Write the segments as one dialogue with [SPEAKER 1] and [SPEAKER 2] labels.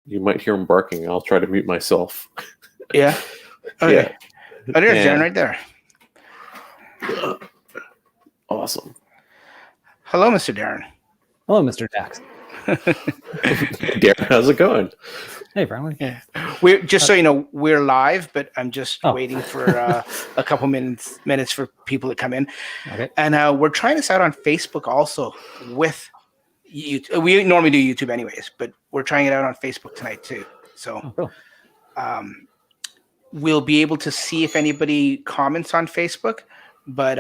[SPEAKER 1] You might hear him barking. I'll try to mute myself.
[SPEAKER 2] Yeah. Okay.
[SPEAKER 1] Yeah.
[SPEAKER 2] Oh, there's Darren right there.
[SPEAKER 1] Awesome.
[SPEAKER 2] Hello, Mr. Darren.
[SPEAKER 3] Hello, Mr. Dax.
[SPEAKER 1] Darren, how's it going?
[SPEAKER 3] Hey, Franklin.
[SPEAKER 2] Yeah. We're just so you know, we're live, but I'm just waiting for a couple minutes for people to come in.
[SPEAKER 3] Okay.
[SPEAKER 2] And we're trying this out on Facebook also with YouTube. We normally do YouTube anyways, but we're trying it out on Facebook tonight too. So
[SPEAKER 3] cool.
[SPEAKER 2] We'll be able to see if anybody comments on Facebook, but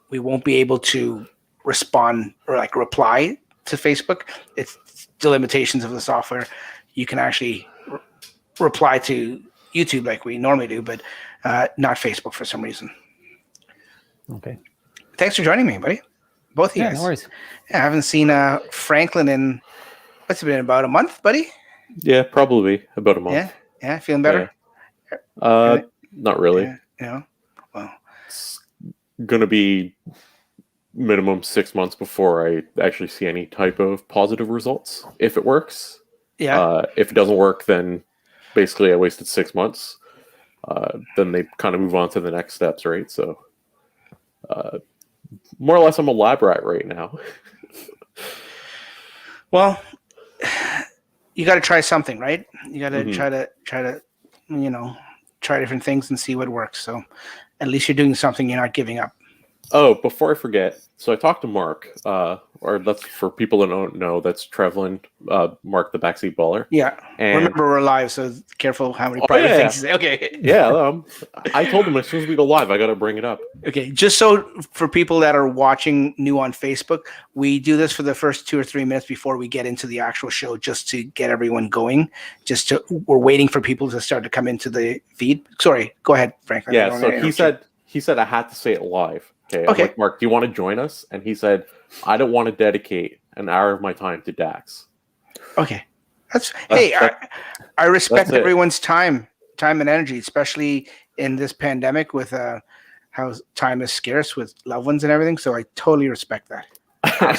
[SPEAKER 2] we won't be able to respond or like reply to Facebook. It's the limitations of the software. You can actually reply to YouTube like we normally do, but not Facebook for some reason.
[SPEAKER 3] Okay.
[SPEAKER 2] Thanks for joining me, buddy. Both of you guys.
[SPEAKER 3] No worries.
[SPEAKER 2] Yeah, I haven't seen Franklin in, what's it been, about a month, buddy?
[SPEAKER 1] Yeah, probably about a month.
[SPEAKER 2] Yeah, feeling better?
[SPEAKER 1] Yeah. Not really.
[SPEAKER 2] Yeah. Well,
[SPEAKER 1] it's going to be minimum 6 months before I actually see any type of positive results, if it works.
[SPEAKER 2] Yeah.
[SPEAKER 1] If it doesn't work, then basically I wasted 6 months. Then they kind of move on to the next steps, right? So more or less I'm a lab rat right now.
[SPEAKER 2] Well, you got to try something, right? You got to try to, try different things and see what works. So at least you're doing something. You're not giving up.
[SPEAKER 1] Oh, before I forget, so I talked to Mark, or that's for people that don't know, that's Trevlin, Mark the backseat baller.
[SPEAKER 2] Yeah.
[SPEAKER 1] And
[SPEAKER 2] remember, we're live, so careful how many private things you say. Okay.
[SPEAKER 1] Yeah, I told him as soon as we go live, I got to bring it up.
[SPEAKER 2] Okay, just so for people that are watching new on Facebook, we do this for the first 2 or 3 minutes before we get into the actual show, just to get everyone going. We're waiting for people to start to come into the feed. Sorry, go ahead, Franklin.
[SPEAKER 1] Yeah, so he said I had to say it live. Okay. I'm like, Mark, do you want to join us? And he said, I don't want to dedicate an hour of my time to Dax.
[SPEAKER 2] Okay. I respect everyone's time and energy, especially in this pandemic with how time is scarce with loved ones and everything. So I totally respect that.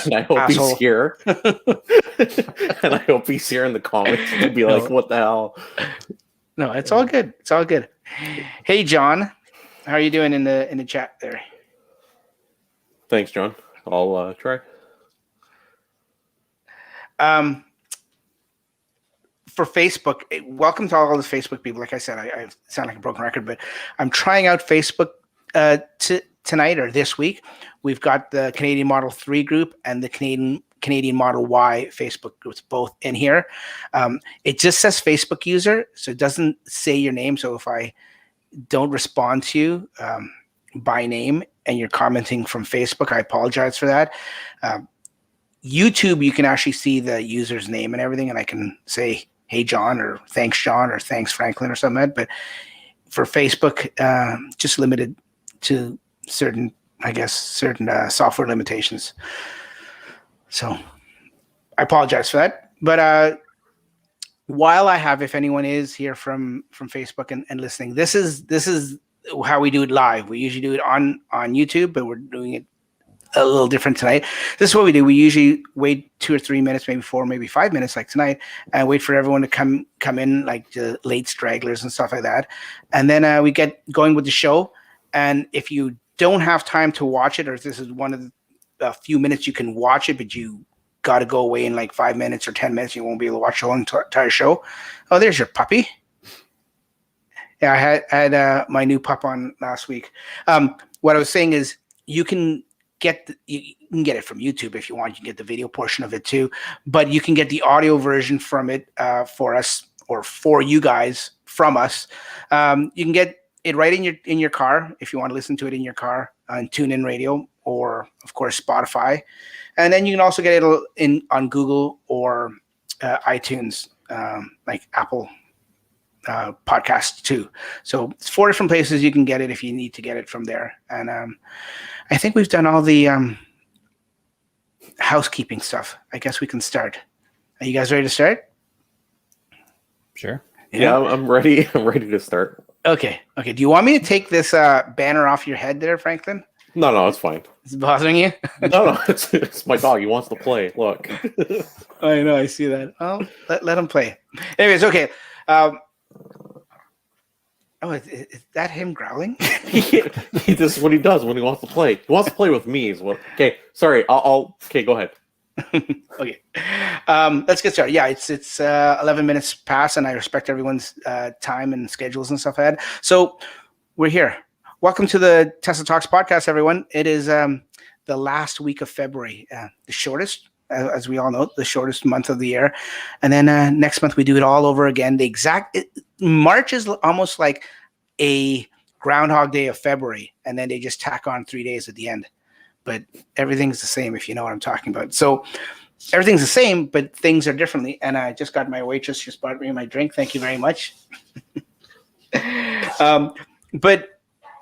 [SPEAKER 1] And I hope he's here. And I hope he's here in the comments to be like, what the hell?
[SPEAKER 2] No, it's all good. It's all good. Hey, John, how are you doing in the chat there?
[SPEAKER 1] Thanks, John. I'll try.
[SPEAKER 2] For Facebook, welcome to all those Facebook people. Like I said, I sound like a broken record, but I'm trying out Facebook tonight or this week. We've got the Canadian Model 3 group and the Canadian Model Y Facebook groups both in here. It just says Facebook user, so it doesn't say your name. So if I don't respond to you by name and you're commenting from Facebook, I apologize for that. YouTube, you can actually see the user's name and everything, and I can say, hey, John, or thanks, John, or thanks, Franklin, or something like that. But for Facebook, just limited to certain software limitations. So I apologize for that. But while I have, if anyone is here from Facebook and listening, this is how we do it live. We usually do it on YouTube, but we're doing it a little different tonight. This is what we do. We usually wait 2 or 3 minutes, maybe 4, maybe 5 minutes like tonight, and wait for everyone to come in, like the late stragglers and stuff like that. And then we get going with the show. And if you don't have time to watch it, or if this is one of the few minutes you can watch it, but you got to go away in like 5 minutes or 10 minutes, you won't be able to watch the whole entire show. Oh, there's your puppy. Yeah, I had my new pup on last week. What I was saying is you can get it from YouTube if you want. You can get the video portion of it too, but you can get the audio version from it for us, or for you guys from us. You can get it right in your car if you want to listen to it in your car on TuneIn Radio, or of course Spotify, and then you can also get it on Google or iTunes, like Apple podcast too. So it's 4 different places you can get it if you need to get it from there. And I think we've done all the housekeeping stuff. I guess we can start. Are you guys ready to start?
[SPEAKER 3] Sure.
[SPEAKER 1] Yeah, I'm ready. I'm ready to start.
[SPEAKER 2] Okay. Do you want me to take this banner off your head there, Franklin?
[SPEAKER 1] No, it's fine.
[SPEAKER 2] It's bothering you?
[SPEAKER 1] No, it's my dog. He wants to play. Look.
[SPEAKER 2] I know, I see that. Oh, let him play. Anyways, okay. Is that him growling?
[SPEAKER 1] This is what he does when he wants to play. He wants to play with me. Is what? Okay, sorry. Okay, go ahead.
[SPEAKER 2] Okay. Let's get started. Yeah, it's 11 minutes past, and I respect everyone's time and schedules and stuff ahead. So we're here. Welcome to the Tesla Talks podcast, everyone. It is the last week of February, the shortest, as we all know, the shortest month of the year. And then next month we do it all over again. March is almost like a Groundhog Day of February, and then they just tack on 3 days at the end. But everything's the same, if you know what I'm talking about. So everything's the same, but things are differently. And I just got my waitress just brought me my drink. Thank you very much. But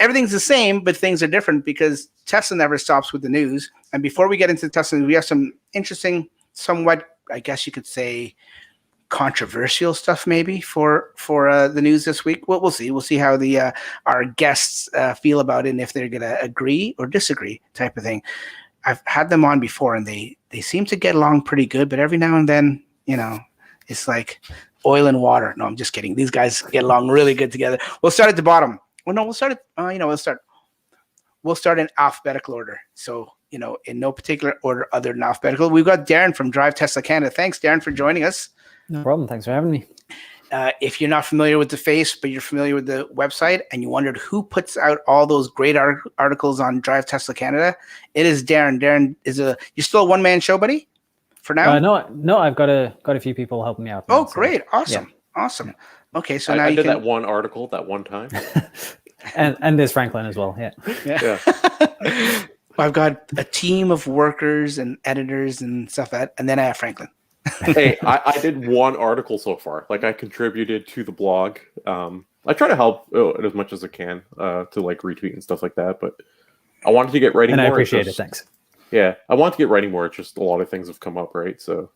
[SPEAKER 2] everything's the same, but things are different because Tesla never stops with the news. And before we get into Tesla, we have some interesting, somewhat, I guess you could say, controversial stuff maybe for the news this week. Well, we'll see. We'll see how the our guests feel about it and if they're going to agree or disagree type of thing. I've had them on before and they seem to get along pretty good, but every now and then, it's like oil and water. No, I'm just kidding. These guys get along really good together. We'll start at the bottom. Well, no, we'll start at, we'll start in alphabetical order. So, in no particular order other than alphabetical. We've got Darren from Drive Tesla Canada. Thanks, Darren, for joining us.
[SPEAKER 3] No problem. Thanks for having me.
[SPEAKER 2] If you're not familiar with the face, but you're familiar with the website and you wondered who puts out all those great articles on Drive Tesla Canada, it is Darren. Darren you're still a one-man show, buddy, for now?
[SPEAKER 3] No, I've got a few people helping me out now,
[SPEAKER 2] great. Awesome. Yeah. Awesome. Okay, so now
[SPEAKER 1] I
[SPEAKER 2] you
[SPEAKER 1] did that one article that one time.
[SPEAKER 3] and there's Franklin as well.
[SPEAKER 2] Yeah. I've got a team of workers and editors and stuff and then I have Franklin.
[SPEAKER 1] Hey, I did one article so far. Like I contributed to the blog. I try to help as much as I can to like retweet and stuff like that. But I wanted to get writing more.
[SPEAKER 3] And I appreciate it. Thanks.
[SPEAKER 1] Yeah, I want to get writing more. It's just a lot of things have come up, right? So,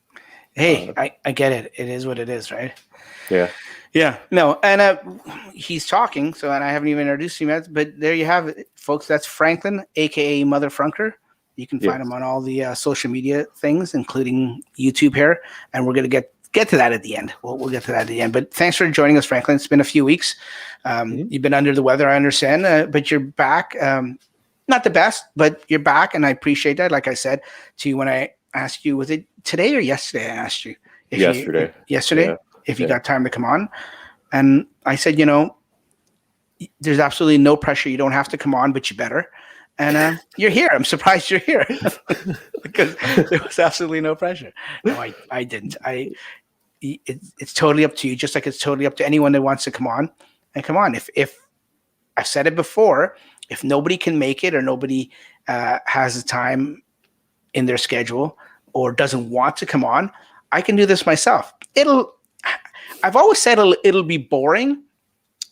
[SPEAKER 2] hey, I get it. It is what it is, right?
[SPEAKER 1] Yeah.
[SPEAKER 2] Yeah. No, and he's talking. So, and I haven't even introduced him yet. But there you have it, folks. That's Franklin, aka Mother Frunker. You can find him on all the social media things, including YouTube here. And we're going to get to that at the end. We'll get to that at the end. But thanks for joining us, Franklin. It's been a few weeks. You've been under the weather, I understand, but you're back. Not the best, but you're back. And I appreciate that. Like I said to you when I asked you, was it today or yesterday I asked you?
[SPEAKER 1] Yesterday.
[SPEAKER 2] If you got time to come on. And I said, there's absolutely no pressure. You don't have to come on, but you better. And you're here. I'm surprised you're here because there was absolutely no pressure. No, I didn't. It's totally up to you, just like it's totally up to anyone that wants to come on. And come on. If I've said it before, if nobody can make it or nobody has the time in their schedule or doesn't want to come on, I can do this myself. I've always said it'll be boring.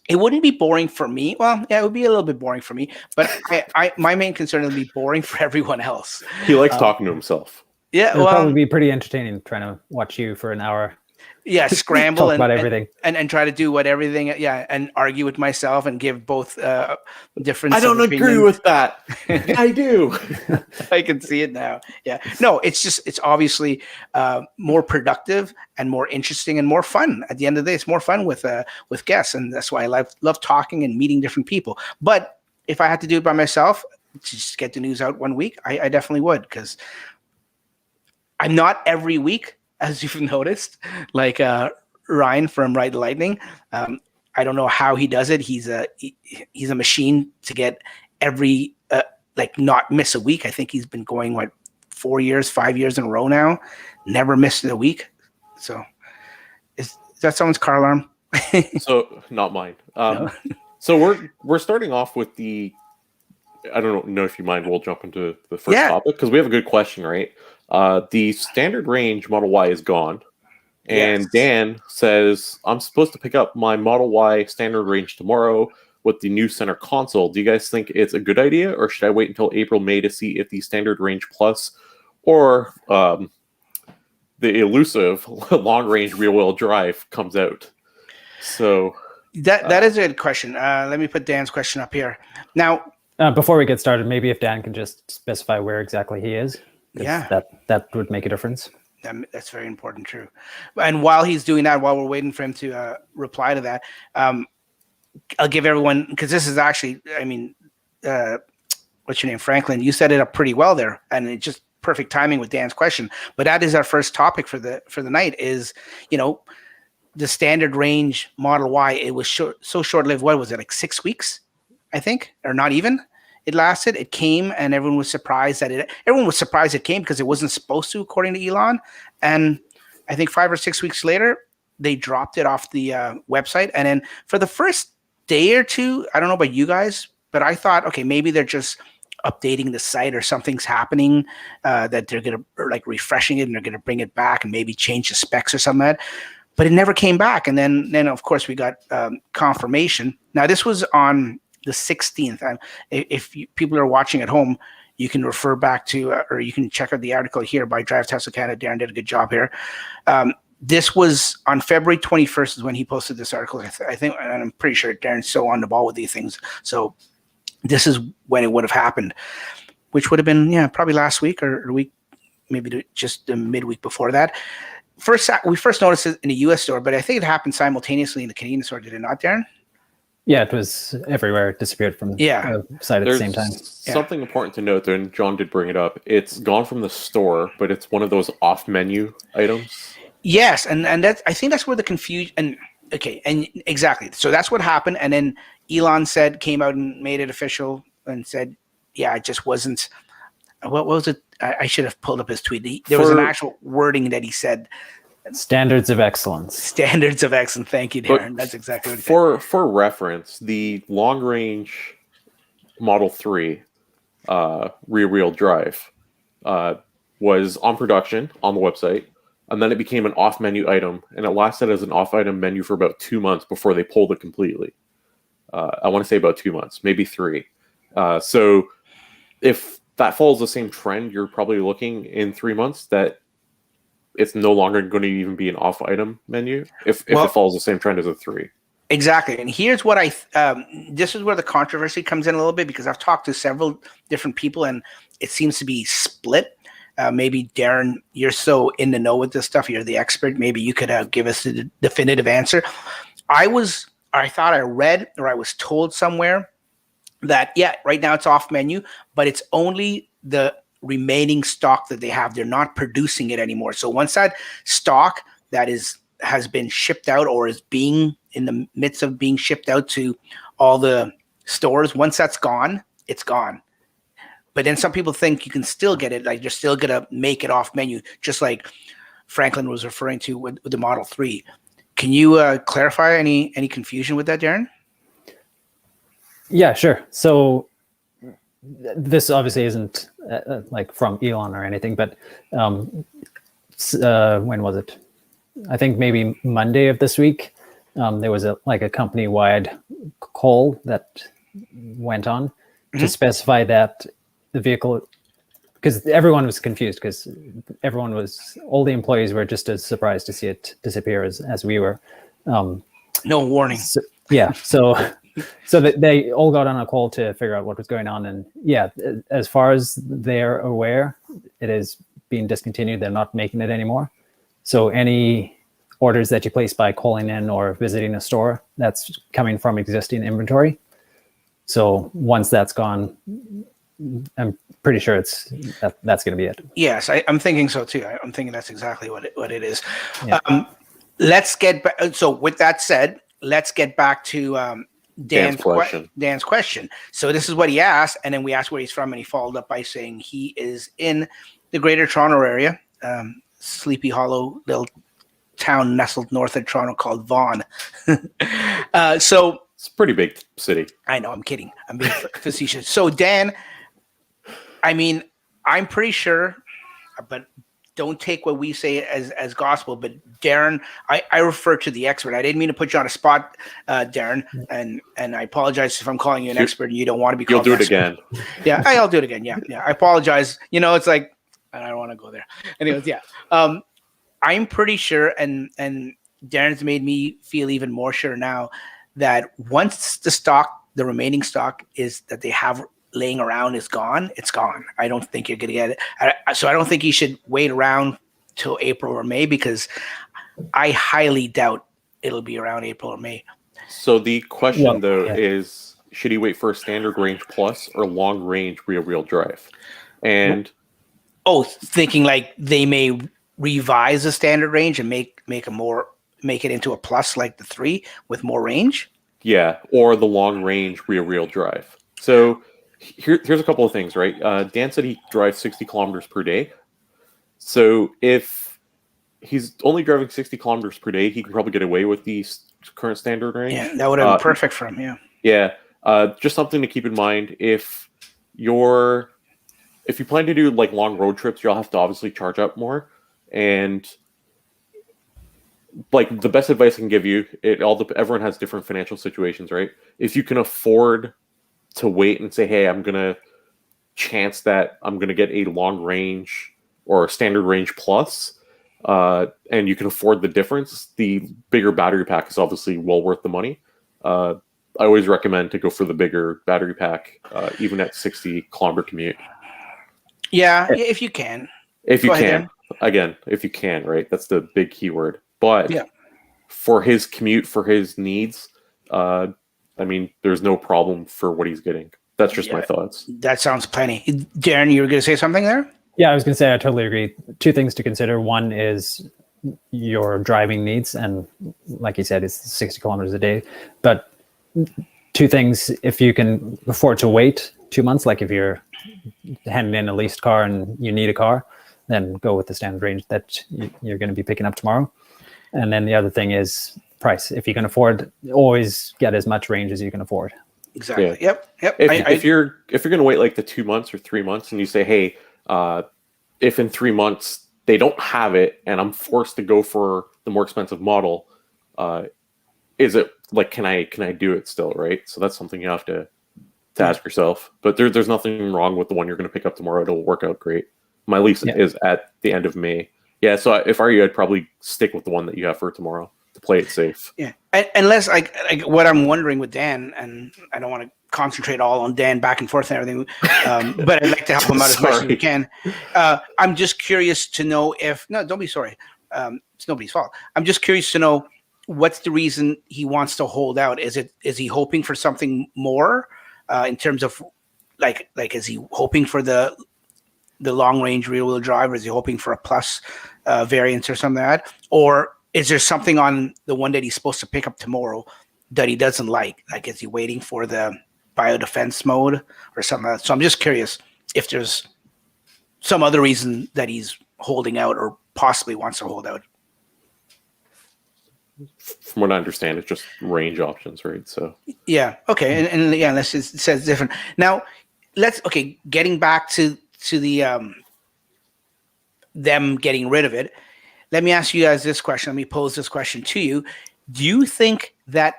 [SPEAKER 2] It wouldn't be boring for me. Well, yeah, it would be a little bit boring for me, but my main concern will be boring for everyone else.
[SPEAKER 1] He likes talking to himself.
[SPEAKER 2] Yeah,
[SPEAKER 3] it'll probably be pretty entertaining trying to watch you for an hour.
[SPEAKER 2] Yeah, scramble
[SPEAKER 3] talk about everything
[SPEAKER 2] and try to do what everything. Yeah, and argue with myself and give both different.
[SPEAKER 1] I don't agree with that. I do.
[SPEAKER 2] I can see it now. Yeah, no, it's obviously more productive and more interesting and more fun. At the end of the day, it's more fun with guests, and that's why I love talking and meeting different people. But if I had to do it by myself, to just get the news out one week, I definitely would, because I'm not every week, as you've noticed, like Ryan from Ride the Lightning. I don't know how he does it. He's a machine to get every not miss a week. I think he's been going 5 years in a row now, never missed a week. So is that someone's car alarm?
[SPEAKER 1] So not mine.
[SPEAKER 2] No?
[SPEAKER 1] So we're starting off with the. I don't know if you mind. We'll jump into the first topic because we have a good question, right? The standard range Model Y is gone. And yes. Dan says, I'm supposed to pick up my Model Y standard range tomorrow with the new center console. Do you guys think it's a good idea, or should I wait until April, May to see if the standard range plus or the elusive long range rear wheel drive comes out? So
[SPEAKER 2] that is a good question. Let me put Dan's question up here. Now,
[SPEAKER 3] Before we get started, maybe if Dan can just specify where exactly he is.
[SPEAKER 2] Yeah.
[SPEAKER 3] That would make a difference.
[SPEAKER 2] That's very important, true. And while he's doing that, while we're waiting for him to reply to that, I'll give everyone, because this is actually, I mean, what's your name, Franklin? You set it up pretty well there, and it just perfect timing with Dan's question. But that is our first topic for the night. Is, you know, the standard range Model Y. It was so short lived. What was it, like 6 weeks? I think, or not even. It lasted. It came, and everyone was surprised that it. Everyone was surprised it came because it wasn't supposed to, according to Elon. And I think 5 or 6 weeks later, they dropped it off the website. And then for the first day or two, I don't know about you guys, but I thought, okay, maybe they're just updating the site or something's happening, that they're gonna, or like refreshing it, and they're gonna bring it back and maybe change the specs or something like that. But it never came back. And then of course we got confirmation. Now this was on the 16th. If people are watching at home, you can refer back to, or you can check out the article here by Drive Tesla Canada. Darren did a good job here. This was on February 21st is when he posted this article. I think, and I'm pretty sure Darren's so on the ball with these things. So this is when it would have happened, which would have been, yeah, probably last week or a week, maybe just the midweek before that. We first noticed it in the US store, but I think it happened simultaneously in the Canadian store. Did it not, Darren?
[SPEAKER 3] Yeah, it was everywhere. It disappeared from the site at the same time.
[SPEAKER 1] Something important to note there, and John did bring it up. It's gone from the store, but it's one of those off-menu items.
[SPEAKER 2] Yes, and that's, I think that's where the confusion, and okay, and exactly. So that's what happened, and then Elon came out and made it official and said, yeah, it just wasn't. What was it? I should have pulled up his tweet. There was an actual wording that he said.
[SPEAKER 3] Standards of excellence.
[SPEAKER 2] Standards of excellence. Thank you, Darren. That's exactly what he said.
[SPEAKER 1] For reference, the long-range Model 3 rear-wheel drive was on production on the website, and then it became an off-menu item, and it lasted as an off-item menu for about 2 months before they pulled it completely. I want to say about 2 months, maybe 3. So if that follows the same trend, you're probably looking in 3 months that it's no longer going to even be an off-item menu if it follows the same trend as a 3.
[SPEAKER 2] Exactly. And here's what this is where the controversy comes in a little bit, because I've talked to several different people and it seems to be split. Maybe Darren, you're so in the know with this stuff. You're the expert. Maybe you could give us a definitive answer. I thought I read, or I was told somewhere that, yeah, right now it's off menu, but it's only the remaining stock that they have. They're not producing it anymore. So once that stock that has been shipped out, or is being in the midst of being shipped out to all the stores, once that's gone, it's gone. But then some people think you can still get it, like you're still gonna make it off menu, just like Franklin was referring to with the Model 3. Can you clarify any confusion with that, Darren?
[SPEAKER 3] Yeah, sure. So this obviously isn't like from Elon or anything, but when was it? I think maybe Monday of this week, there was a company-wide call that went on to specify that the vehicle, because everyone was confused, because all the employees were just as surprised to see it disappear as we were.
[SPEAKER 2] No warning.
[SPEAKER 3] So that they all got on a call to figure out what was going on. And yeah, as far as they're aware, it is being discontinued. They're not making it anymore. So any orders that you place by calling in or visiting a store, that's coming from existing inventory. So once that's gone, I'm pretty sure that's going to be it.
[SPEAKER 2] Yes, I'm thinking so too. I'm thinking that's exactly what it is.
[SPEAKER 3] Yeah.
[SPEAKER 2] Let's get back. So with that said, let's get back to Dan's question. So this is what he asked, and then we asked where he's from, and he followed up by saying he is in the Greater Toronto area, Sleepy Hollow, little town nestled north of Toronto called Vaughan. So
[SPEAKER 1] it's a pretty big city.
[SPEAKER 2] I know, I'm kidding. I'm being facetious. So Dan, I mean, I'm pretty sure, but don't take what we say as gospel. But Darren, I refer to the expert. I didn't mean to put you on a spot, Darren, and I apologize if I'm calling you an expert and you don't want to be called.
[SPEAKER 1] You'll do it again.
[SPEAKER 2] Yeah, I'll do it again. Yeah. I apologize. You know, it's like I don't want to go there. Anyways, yeah. I'm pretty sure, and Darren's made me feel even more sure now that once the remaining stock is that they have laying around is gone, it's gone. I don't think you're going to get it. So I don't think you should wait around till April or May, because I highly doubt it'll be around April or May.
[SPEAKER 1] So the question is, should he wait for a standard range plus or long range rear-wheel drive? And
[SPEAKER 2] thinking like they may revise the standard range and make it into a plus, like the 3 with more range.
[SPEAKER 1] Yeah, or the long range rear-wheel drive. So here's a couple of things, right? Dan said he drives 60 kilometers per day. So if he's only driving 60 kilometers per day, he can probably get away with the current standard range.
[SPEAKER 2] Yeah, that would have been perfect for him.
[SPEAKER 1] Yeah. Just something to keep in mind. If you plan to do like long road trips, you'll have to obviously charge up more. And like the best advice I can give you, everyone has different financial situations, right? If you can afford to wait and say, hey, I'm gonna chance that I'm gonna get a long range or a standard range plus, and you can afford the difference, the bigger battery pack is obviously well worth the money. I always recommend to go for the bigger battery pack, even at 60 kilometer commute.
[SPEAKER 2] Yeah, if you can.
[SPEAKER 1] If you can. Again, if you can, right? That's the big keyword. But for his commute, for his needs, I mean, there's no problem for what he's getting. That's just my thoughts.
[SPEAKER 2] That sounds plenty. Darren, you were going to say something there?
[SPEAKER 3] Yeah, I was going to say I totally agree. 2 things to consider. One is your driving needs, and like you said, it's 60 kilometers a day. But 2 things, if you can afford to wait 2 months, like if you're handing in a leased car and you need a car, then go with the standard range that you're going to be picking up tomorrow. And then the other thing is price. If you can afford, always get as much range as you can afford.
[SPEAKER 2] Exactly. Yeah. Yep.
[SPEAKER 1] If you're going to wait like the 2 months or 3 months, and you say, hey, if in 3 months they don't have it, and I'm forced to go for the more expensive model, is it like can I do it still, right? So that's something you have to ask yourself. But there's nothing wrong with the one you're going to pick up tomorrow. It'll work out great. My lease is at the end of May. Yeah, so if I were you, I'd probably stick with the one that you have for tomorrow to play it safe.
[SPEAKER 2] Yeah, unless like what I'm wondering with Dan, and I don't want to concentrate all on Dan back and forth and everything, but I'd like to help him out as much as we can. I'm just curious to know don't be sorry. It's nobody's fault. I'm just curious to know what's the reason he wants to hold out. Is he hoping for something more in terms of like is he hoping for the long range rear wheel drive, or is he hoping for a plus variant or something like that? Or is there something on the one that he's supposed to pick up tomorrow that he doesn't like? Like, is he waiting for the biodefense mode or something like that? So I'm just curious if there's some other reason that he's holding out or possibly wants to hold out.
[SPEAKER 1] From what I understand, it's just range options, right? So
[SPEAKER 2] yeah, okay, and yeah, unless it says different. Now, getting back to the them getting rid of it. Let me ask you guys this question. Let me pose this question to you. Do you think that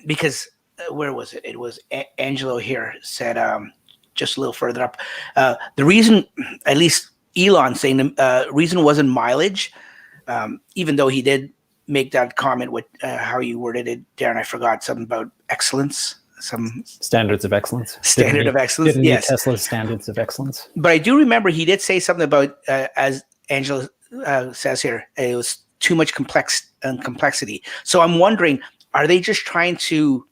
[SPEAKER 2] because where was it? It was Angelo here said just a little further up. The reason, at least Elon saying the reason wasn't mileage, even though he did make that comment with how you worded it, Darren. I forgot something about excellence. Some
[SPEAKER 3] standards of excellence.
[SPEAKER 2] Excellence. Yes.
[SPEAKER 3] Tesla's standards of excellence.
[SPEAKER 2] But I do remember he did say something about, as Angela says here, it was too much complexity. So I'm wondering, are they just trying to?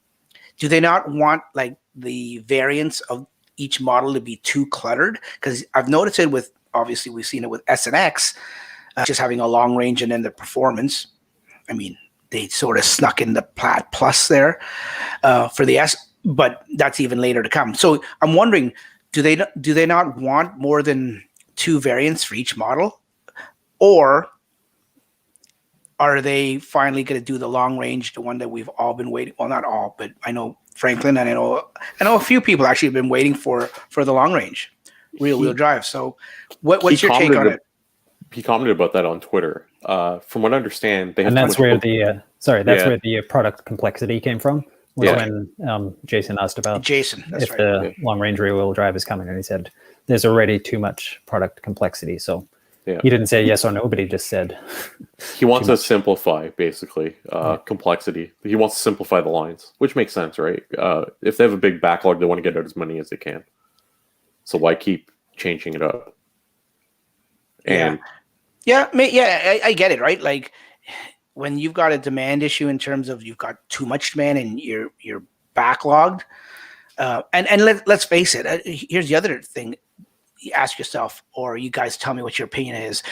[SPEAKER 2] Do they not want like the variants of each model to be too cluttered? Because I've noticed it with, obviously we've seen it with S and X, just having a long range and then the performance. I mean, they sort of snuck in the Plaid Plus there for the S, but that's even later to come. So I'm wondering, do they not want more than 2 variants for each model, or are they finally going to do the long range, the one that we've all been waiting? Well, not all, but I know Franklin and I know a few people actually have been waiting for the long range rear wheel drive. So what's your take on it?
[SPEAKER 1] He commented about that on Twitter. From what I understand, they have,
[SPEAKER 3] and that's where where the product complexity came from. Was when Jason asked about if the long range rear wheel drive is coming, and he said there's already too much product complexity. So
[SPEAKER 1] Yeah.
[SPEAKER 3] He didn't say yes or no, but he just said
[SPEAKER 1] he wants to simplify, basically, complexity. He wants to simplify the lines, which makes sense, right? If they have a big backlog, they want to get out as many as they can. So why keep changing it up? And
[SPEAKER 2] I get it, right? Like when you've got a demand issue in terms of you've got too much demand and you're backlogged, and let's face it. Here's the other thing: you ask yourself, or you guys tell me what your opinion is.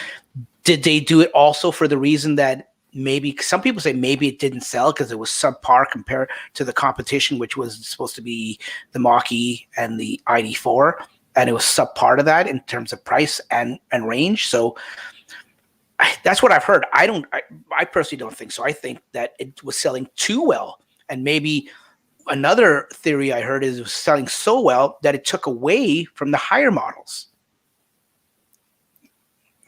[SPEAKER 2] Did they do it also for the reason that maybe some people say maybe it didn't sell because it was subpar compared to the competition, which was supposed to be the Mach-E and the ID4, and it was subpar to that in terms of price and range. So that's what I've heard. I personally don't think so. I think that it was selling too well, and maybe another theory I heard is it was selling so well that it took away from the higher models.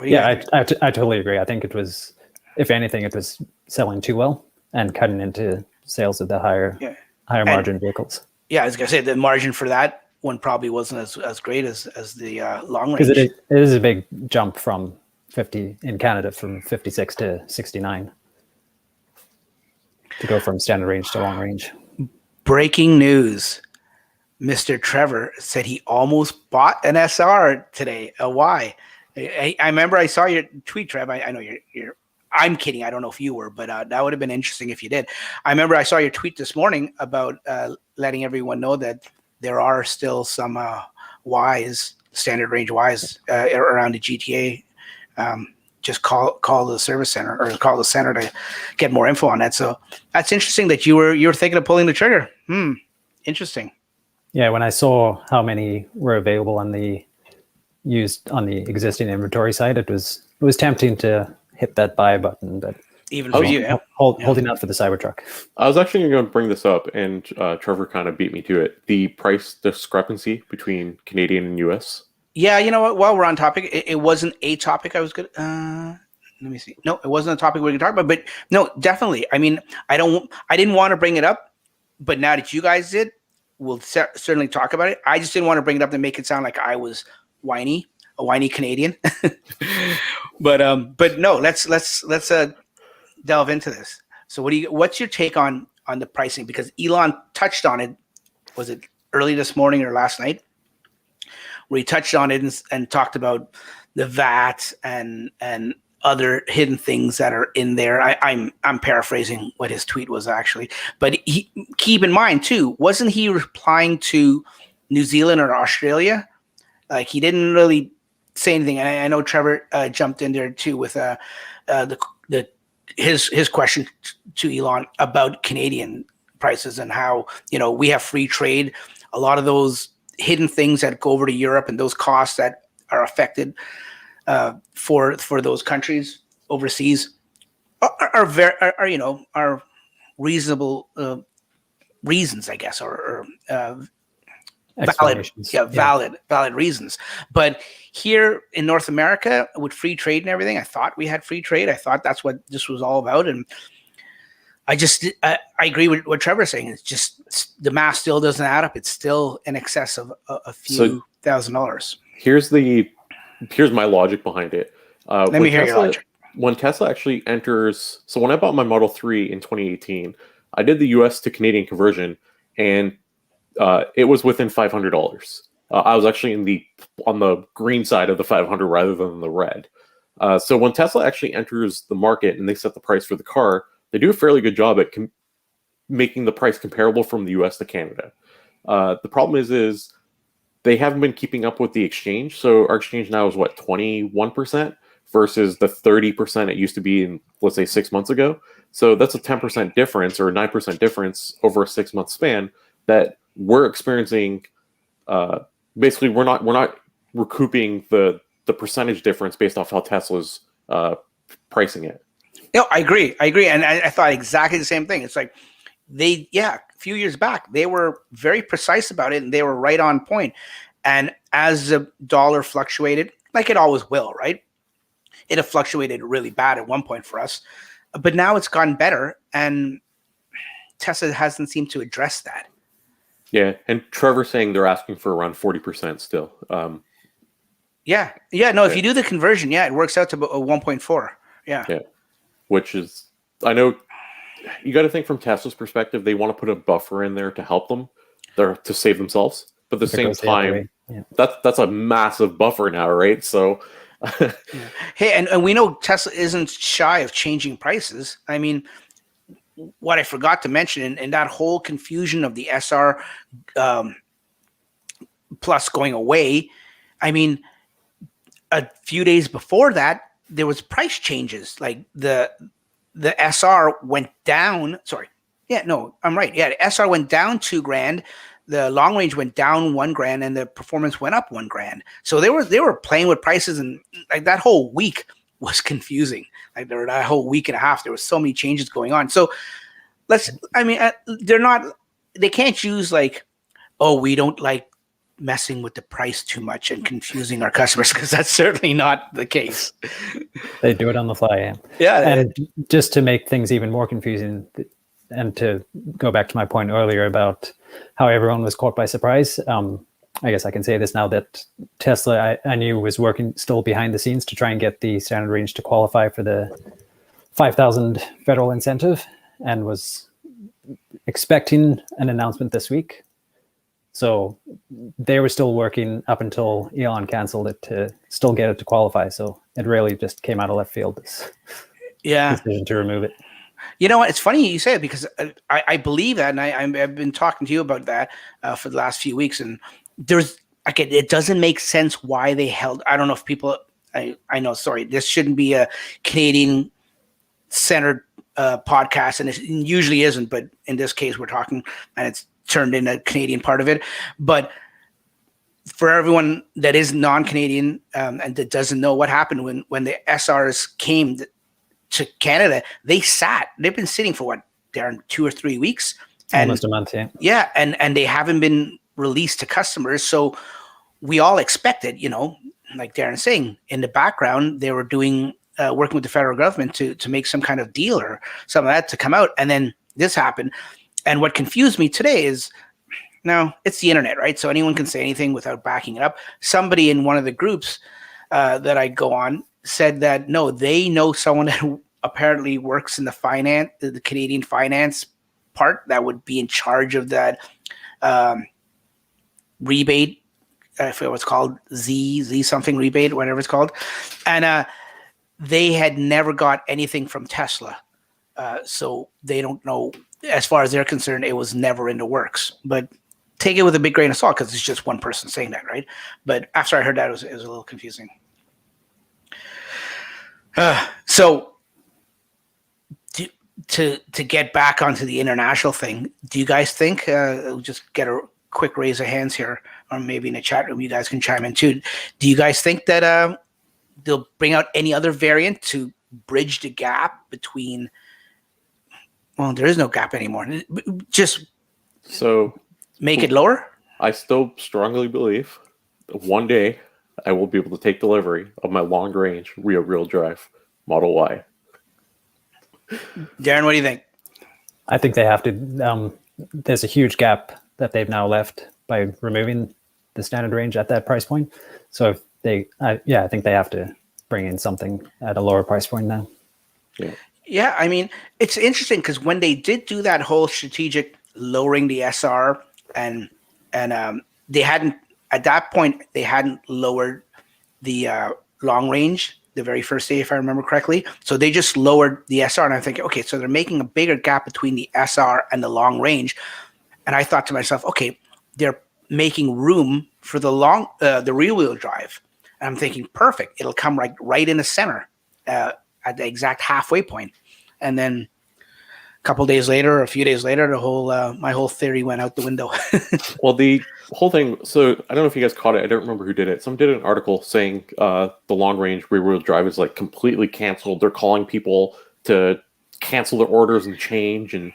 [SPEAKER 3] Yeah, I totally agree. I think it was, if anything, it was selling too well and cutting into sales of the higher margin vehicles.
[SPEAKER 2] Yeah, I was gonna say the margin for that one probably wasn't as great as the long range.
[SPEAKER 3] Because it is a big jump from 50 in Canada, from 56 to 69 to go from standard range to long range.
[SPEAKER 2] Breaking news. Mr. Trevor said he almost bought an SR today. A Y. I remember I saw your tweet, Trev. I know you're. I'm kidding. I don't know if you were, but that would have been interesting if you did. I remember I saw your tweet this morning about letting everyone know that there are still some Ys, standard range Ys around the GTA. Just call the service center or call the center to get more info on that. So that's interesting that you were thinking of pulling the trigger. Interesting.
[SPEAKER 3] Yeah, when I saw how many were available on the existing inventory side, it was tempting to hit that buy button, but
[SPEAKER 2] even for you,
[SPEAKER 3] holding out for the Cybertruck.
[SPEAKER 1] I was actually going to bring this up, and Trevor kind of beat me to it. The price discrepancy between Canadian and US. Yeah,
[SPEAKER 2] you know what? While we're on topic, it wasn't a topic I was good. Let me see. No, it wasn't a topic we could talk about, but no, definitely. I mean, I didn't want to bring it up, but now that you guys did, we'll certainly talk about it. I just didn't want to bring it up and make it sound like I was a whiny Canadian. but no, let's delve into this. So what's your take on the pricing? Because Elon touched on it. Was it early this morning or last night? Where he touched on it and talked about the VAT and other hidden things that are in there. I'm paraphrasing what his tweet was actually, but keep in mind too, wasn't he replying to New Zealand or Australia? Like he didn't really say anything. And I know Trevor jumped in there too with his question to Elon about Canadian prices and how we have free trade. A lot of those hidden things that go over to Europe and those costs that are affected for those countries overseas are reasonable reasons, I guess, or valid reasons. But here in North America with free trade and everything, I thought we had free trade. I thought that's what this was all about. And I agree with what Trevor's saying. It's just the math still doesn't add up. It's still in excess of a few $1,000s.
[SPEAKER 1] Here's my logic behind it.
[SPEAKER 2] Let me hear your logic.
[SPEAKER 1] When Tesla actually enters, so when I bought my Model 3 in 2018, I did the US to Canadian conversion, and it was within $500. I was actually on the green side of the 500 rather than the red. So when Tesla actually enters the market and they set the price for the car, they do a fairly good job at making the price comparable from the US to Canada. The problem is they haven't been keeping up with the exchange. So our exchange now is 21% versus the 30% it used to be in, let's say, 6 months ago. So that's a 10% difference or a 9% difference over a 6 month span that we're experiencing. Basically, we're not recouping the percentage difference based off how Tesla's pricing it.
[SPEAKER 2] No, I agree. And I thought exactly the same thing. It's like a few years back, they were very precise about it and they were right on point. And as the dollar fluctuated, like it always will, right? It had fluctuated really bad at one point for us, but now it's gotten better and Tesla hasn't seemed to address that.
[SPEAKER 1] Yeah, and Trevor's saying they're asking for around 40% still.
[SPEAKER 2] Yeah. No, if you do the conversion, it works out to about 1.4. Yeah.
[SPEAKER 1] Which is, I know you got to think from Tesla's perspective, they want to put a buffer in there to help them, to save themselves. But at the same time, that's a massive buffer now, right? So,
[SPEAKER 2] hey, and we know Tesla isn't shy of changing prices. I mean, what I forgot to mention in that whole confusion of the SR Plus going away, I mean, a few days before that, there was price changes. Like the SR went down. Sorry. Yeah, no, I'm right. Yeah, the SR went down $2,000. The long range went down $1,000, and the performance went up $1,000. So they were playing with prices, and like that whole week was confusing. Like that whole week and a half, there was so many changes going on. So they can't use like, oh, we don't like messing with the price too much and confusing our customers, because that's certainly not the case.
[SPEAKER 3] They do it on the fly. And just to make things even more confusing, and to go back to my point earlier about how everyone was caught by surprise, I guess I can say this now, that Tesla, I knew, was working still behind the scenes to try and get the standard range to qualify for the 5,000 federal incentive, and was expecting an announcement this week. So they were still working up until Elon canceled it to still get it to qualify. So it really just came out of left field, this decision to remove it.
[SPEAKER 2] You know what? It's funny you say it, because I believe that, and I've been talking to you about that for the last few weeks, and it doesn't make sense why they held. I don't know if people. I know. Sorry, this shouldn't be a Canadian centered podcast, and it usually isn't. But in this case, we're talking, and it's turned in a Canadian part of it. But for everyone that is non-Canadian and that doesn't know what happened when the SRs came to Canada, they've been sitting for what, Darren, 2 or 3 weeks,
[SPEAKER 3] almost a month.
[SPEAKER 2] And they haven't been released to customers. So we all expected, like Darren's saying, in the background they were doing working with the federal government to make some kind of deal or some of that to come out, and then this happened. And what confused me today is, now it's the internet, right? So anyone can say anything without backing it up. Somebody in one of the groups that I go on said that, no, they know someone that apparently works in the Canadian finance part, that would be in charge of that rebate. I forget what's called, Z something rebate, whatever it's called. And they had never got anything from Tesla. So they don't know. As far as they're concerned, it was never in the works. But take it with a big grain of salt, because it's just one person saying that, right? But after I heard that, it was a little confusing. So to get back onto the international thing, do you guys think, we'll just get a quick raise of hands here, or maybe in the chat room, you guys can chime in too. Do you guys think that they'll bring out any other variant to bridge the gap between... Well, there is no gap anymore. Just make it lower?
[SPEAKER 1] I still strongly believe one day I will be able to take delivery of my long-range rear-wheel drive Model Y.
[SPEAKER 2] Darren, what do you think?
[SPEAKER 3] I think they have to. There's a huge gap that they've now left by removing the standard range at that price point. So if I think they have to bring in something at a lower price point now.
[SPEAKER 2] Yeah, I mean, it's interesting, because when they did do that whole strategic lowering the SR, and they hadn't, at that point, they hadn't lowered the long range the very first day, if I remember correctly. So they just lowered the SR, and I'm thinking, okay, so they're making a bigger gap between the SR and the long range. And I thought to myself, okay, they're making room for the rear wheel drive. And I'm thinking, perfect, it'll come right in the center at the exact halfway point. And then a couple days later, or a few days later, my whole theory went out the window.
[SPEAKER 1] Well, the whole thing, so I don't know if you guys caught it. I don't remember who did it. Someone did an article saying the long-range rear-wheel drive is like completely canceled. They're calling people to cancel their orders and change. And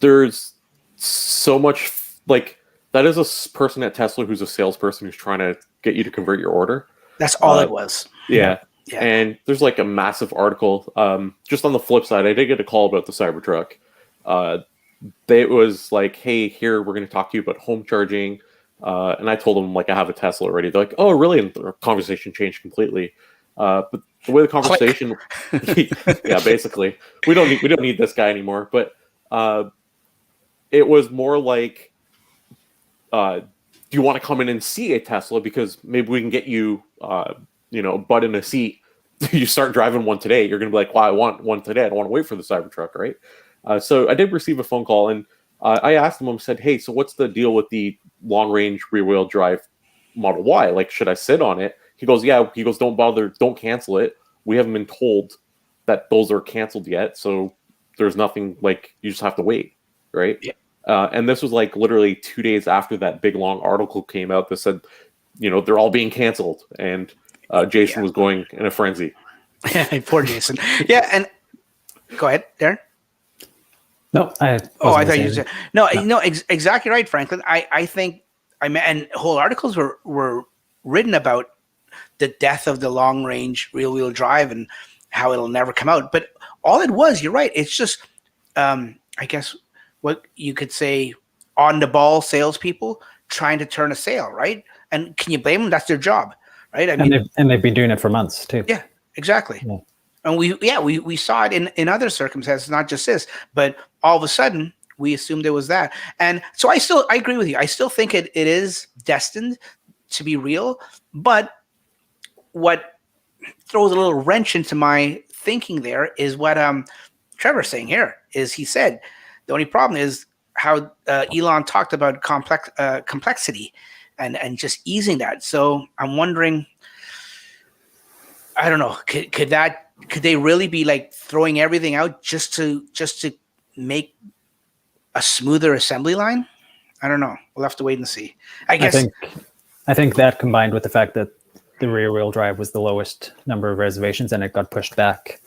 [SPEAKER 1] there's so much, like, that is a person at Tesla who's a salesperson who's trying to get you to convert your order.
[SPEAKER 2] That's all it was.
[SPEAKER 1] Yeah. And there's like a massive article. Just on the flip side, I did get a call about the Cybertruck. It was like, hey, here, we're going to talk to you about home charging. And I told them like I have a Tesla already. They're like, "Oh, really?" And the conversation changed completely. But the way the conversation, yeah, basically, we don't need this guy anymore. But it was more like, do you want to come in and see a Tesla? Because maybe we can get you, butt in a seat. You start driving one today, you're going to be like, "Well, I want one today. I don't want to wait for the Cybertruck," right? So I did receive a phone call, and I asked him. I said, "Hey, so what's the deal with the long-range rear-wheel drive Model Y? Like, should I sit on it?" He goes, "Yeah." He goes, "Don't bother. Don't cancel it. We haven't been told that those are canceled yet. So there's nothing, like, you just have to wait, right?"
[SPEAKER 2] Yeah.
[SPEAKER 1] And this was like literally 2 days after that big long article came out that said, they're all being canceled, and Jason was going in a frenzy.
[SPEAKER 2] Poor Jason. Yeah, and go ahead, Darren.
[SPEAKER 3] No, I
[SPEAKER 2] thought you said no. Exactly right, Franklin. I think and whole articles were written about the death of the long range rear wheel drive and how it'll never come out. But all it was, you're right. It's just, I guess, what you could say, on the ball salespeople trying to turn a sale, right? And can you blame them? That's their job, right? I mean,
[SPEAKER 3] and they've been doing it for months too.
[SPEAKER 2] Yeah, exactly. Yeah. And we saw it in other circumstances, not just this, but all of a sudden we assumed it was that. And so I agree with you. I still think it is destined to be real, but what throws a little wrench into my thinking there is what Trevor's saying here. Is he said the only problem is how Elon talked about complexity and just easing that. So I'm wondering, I don't know, could they really be like throwing everything out just to make a smoother assembly line? I don't know. We'll have to wait and see. I think
[SPEAKER 3] that combined with the fact that the rear wheel drive was the lowest number of reservations and it got pushed back.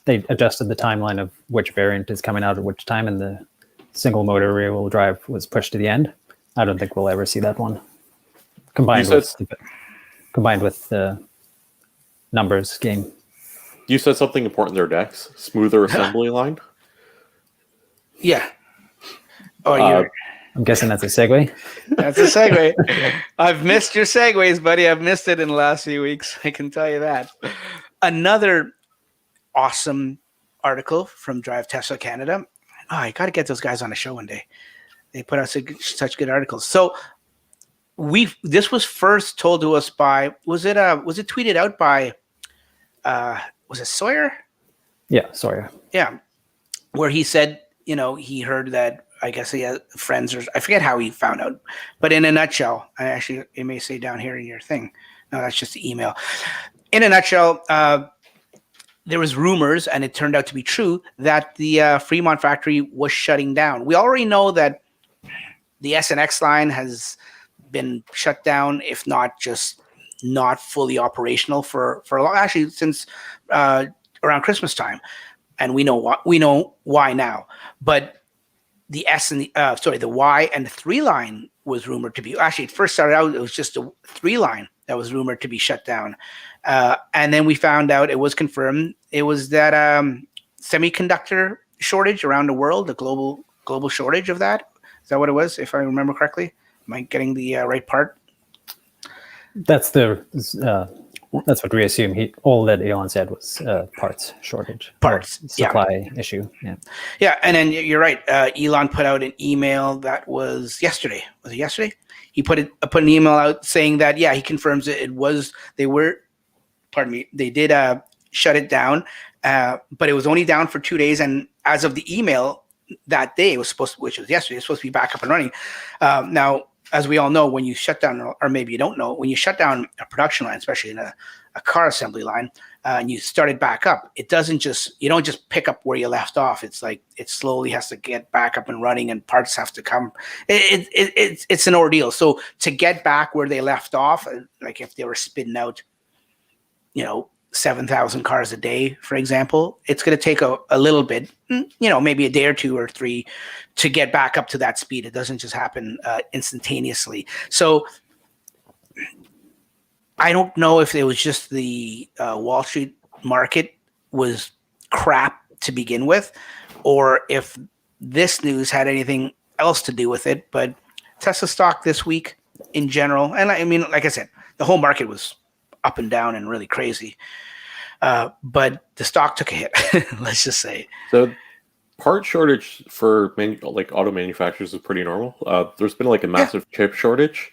[SPEAKER 3] They adjusted the timeline of which variant is coming out at which time, and the single motor rear wheel drive was pushed to the end. I don't think we'll ever see that one combined with the numbers game.
[SPEAKER 1] You said something important there, Dex. Smoother assembly line.
[SPEAKER 2] Yeah. Oh,
[SPEAKER 3] I'm guessing that's a segue.
[SPEAKER 2] That's a segue. I've missed your segues, buddy. I've missed it in the last few weeks. I can tell you that. Another awesome article from Drive Tesla Canada. Oh, I got to get those guys on a show one day. They put out such good articles. So this was first told to us by, was it tweeted out by, was it Sawyer?
[SPEAKER 3] Yeah, Sawyer.
[SPEAKER 2] Yeah. Where he said, he heard that, I guess he has friends, or I forget how he found out, but in a nutshell, it may say down here in your thing. No, that's just the email. In a nutshell, there was rumors, and it turned out to be true, that the Fremont factory was shutting down. We already know that the SNX line has been shut down, if not just not fully operational for a long, actually since around Christmas time, and we know why now. But the the Y and the 3 line was rumored to be, actually it first started out, it was just a 3 line that was rumored to be shut down. And then we found out, it was confirmed, it was that semiconductor shortage around the world, the global shortage of that. Is that what it was, if I remember correctly? Am I getting the right part?
[SPEAKER 3] That's that's what we assume. All that Elon said was parts shortage, supply issue.
[SPEAKER 2] Yeah, and then you're right. Elon put out an email that was yesterday. Was it yesterday? He put an email out saying that he confirms it was they did shut it down, but it was only down for 2 days, and as of the email that day, which was yesterday, it's supposed to be back up and running. Now, as we all know, when you shut down, or maybe you don't know, when you shut down a production line, especially in a car assembly line, and you start it back up, you don't just pick up where you left off. It's like it slowly has to get back up and running, and parts have to come. It's an ordeal. So to get back where they left off, like if they were spitting out, 7,000 cars a day, for example, it's going to take a little bit, maybe a day or 2 or 3 to get back up to that speed. It doesn't just happen instantaneously. So I don't know if it was just the Wall Street market was crap to begin with, or if this news had anything else to do with it. But Tesla stock this week in general. And I mean, like I said, the whole market was up and down and really crazy. But the stock took a hit, let's just say.
[SPEAKER 1] So part shortage for like auto manufacturers is pretty normal. There's been like a massive chip shortage.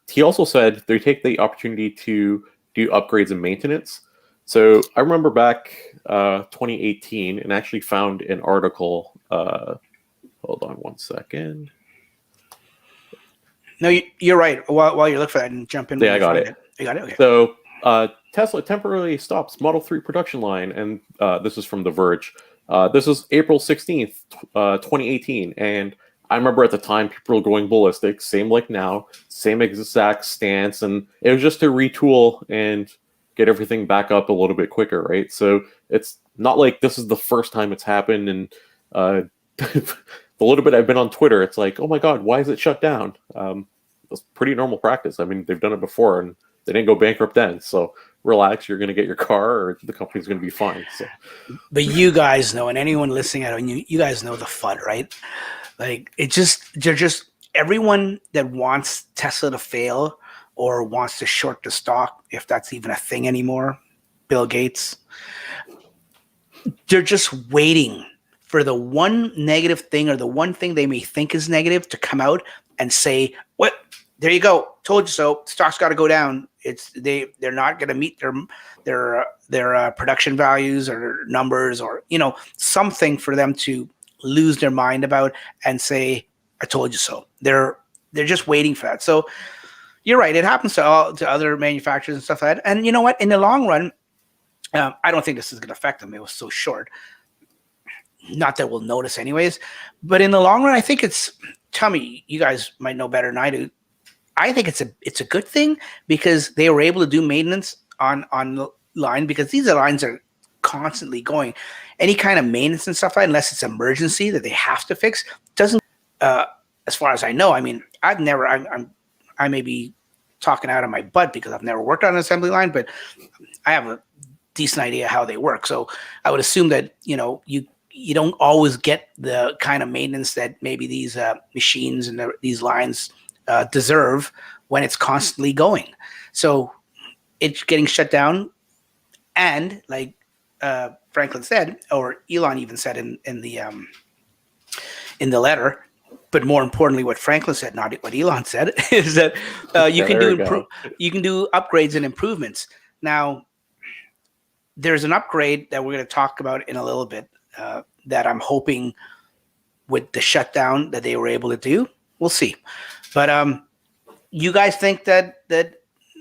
[SPEAKER 1] He also said they take the opportunity to do upgrades and maintenance. So I remember back 2018 and actually found an article. Hold on one second.
[SPEAKER 2] No, you're right. While you look for that and jump in.
[SPEAKER 1] Yeah, I got it.
[SPEAKER 2] You got it? Okay.
[SPEAKER 1] So Tesla temporarily stops Model 3 production line. And this is from The Verge. This is April 16th, 2018. And I remember at the time people were going ballistic, same like now, same exact stance. And it was just to retool and get everything back up a little bit quicker, right? So it's not like this is the first time it's happened. And the little bit I've been on Twitter, it's like, oh my God, why is it shut down? It's pretty normal practice. I mean, they've done it before and they didn't go bankrupt then. So relax, you're going to get your car or the company's going to be fine. So.
[SPEAKER 2] But you guys know, and anyone listening at it, you guys know the FUD, right? Like they're just everyone that wants Tesla to fail or wants to short the stock, if that's even a thing anymore, Bill Gates, they're just waiting for the one negative thing or the one thing they may think is negative to come out and say, "What? There you go. Told you so. Stock's got to go down. They're not going to meet their production values or numbers or something for them to lose their mind about and say, I told you so." They're just waiting for that. So you're right. It happens to other manufacturers and stuff like that. And you know what? In the long run, I don't think this is going to affect them. It was so short. Not that we'll notice anyways. But in the long run, I think tell me, you guys might know better than I do. I think it's a good thing because they were able to do maintenance on the line because these lines are constantly going. Any kind of maintenance and stuff like that, unless it's emergency that they have to fix, doesn't. As far as I know, I mean, I may be talking out of my butt because I've never worked on an assembly line, but I have a decent idea how they work. So I would assume that you don't always get the kind of maintenance that maybe these machines and these lines deserve when it's constantly going. So it's getting shut down, and like Franklin said, or Elon even said in the letter, but more importantly, what Franklin said, not what Elon said, is that you can do upgrades and improvements. Now, there's an upgrade that we're going to talk about in a little bit that I'm hoping with the shutdown that they were able to do. We'll see. But you guys think that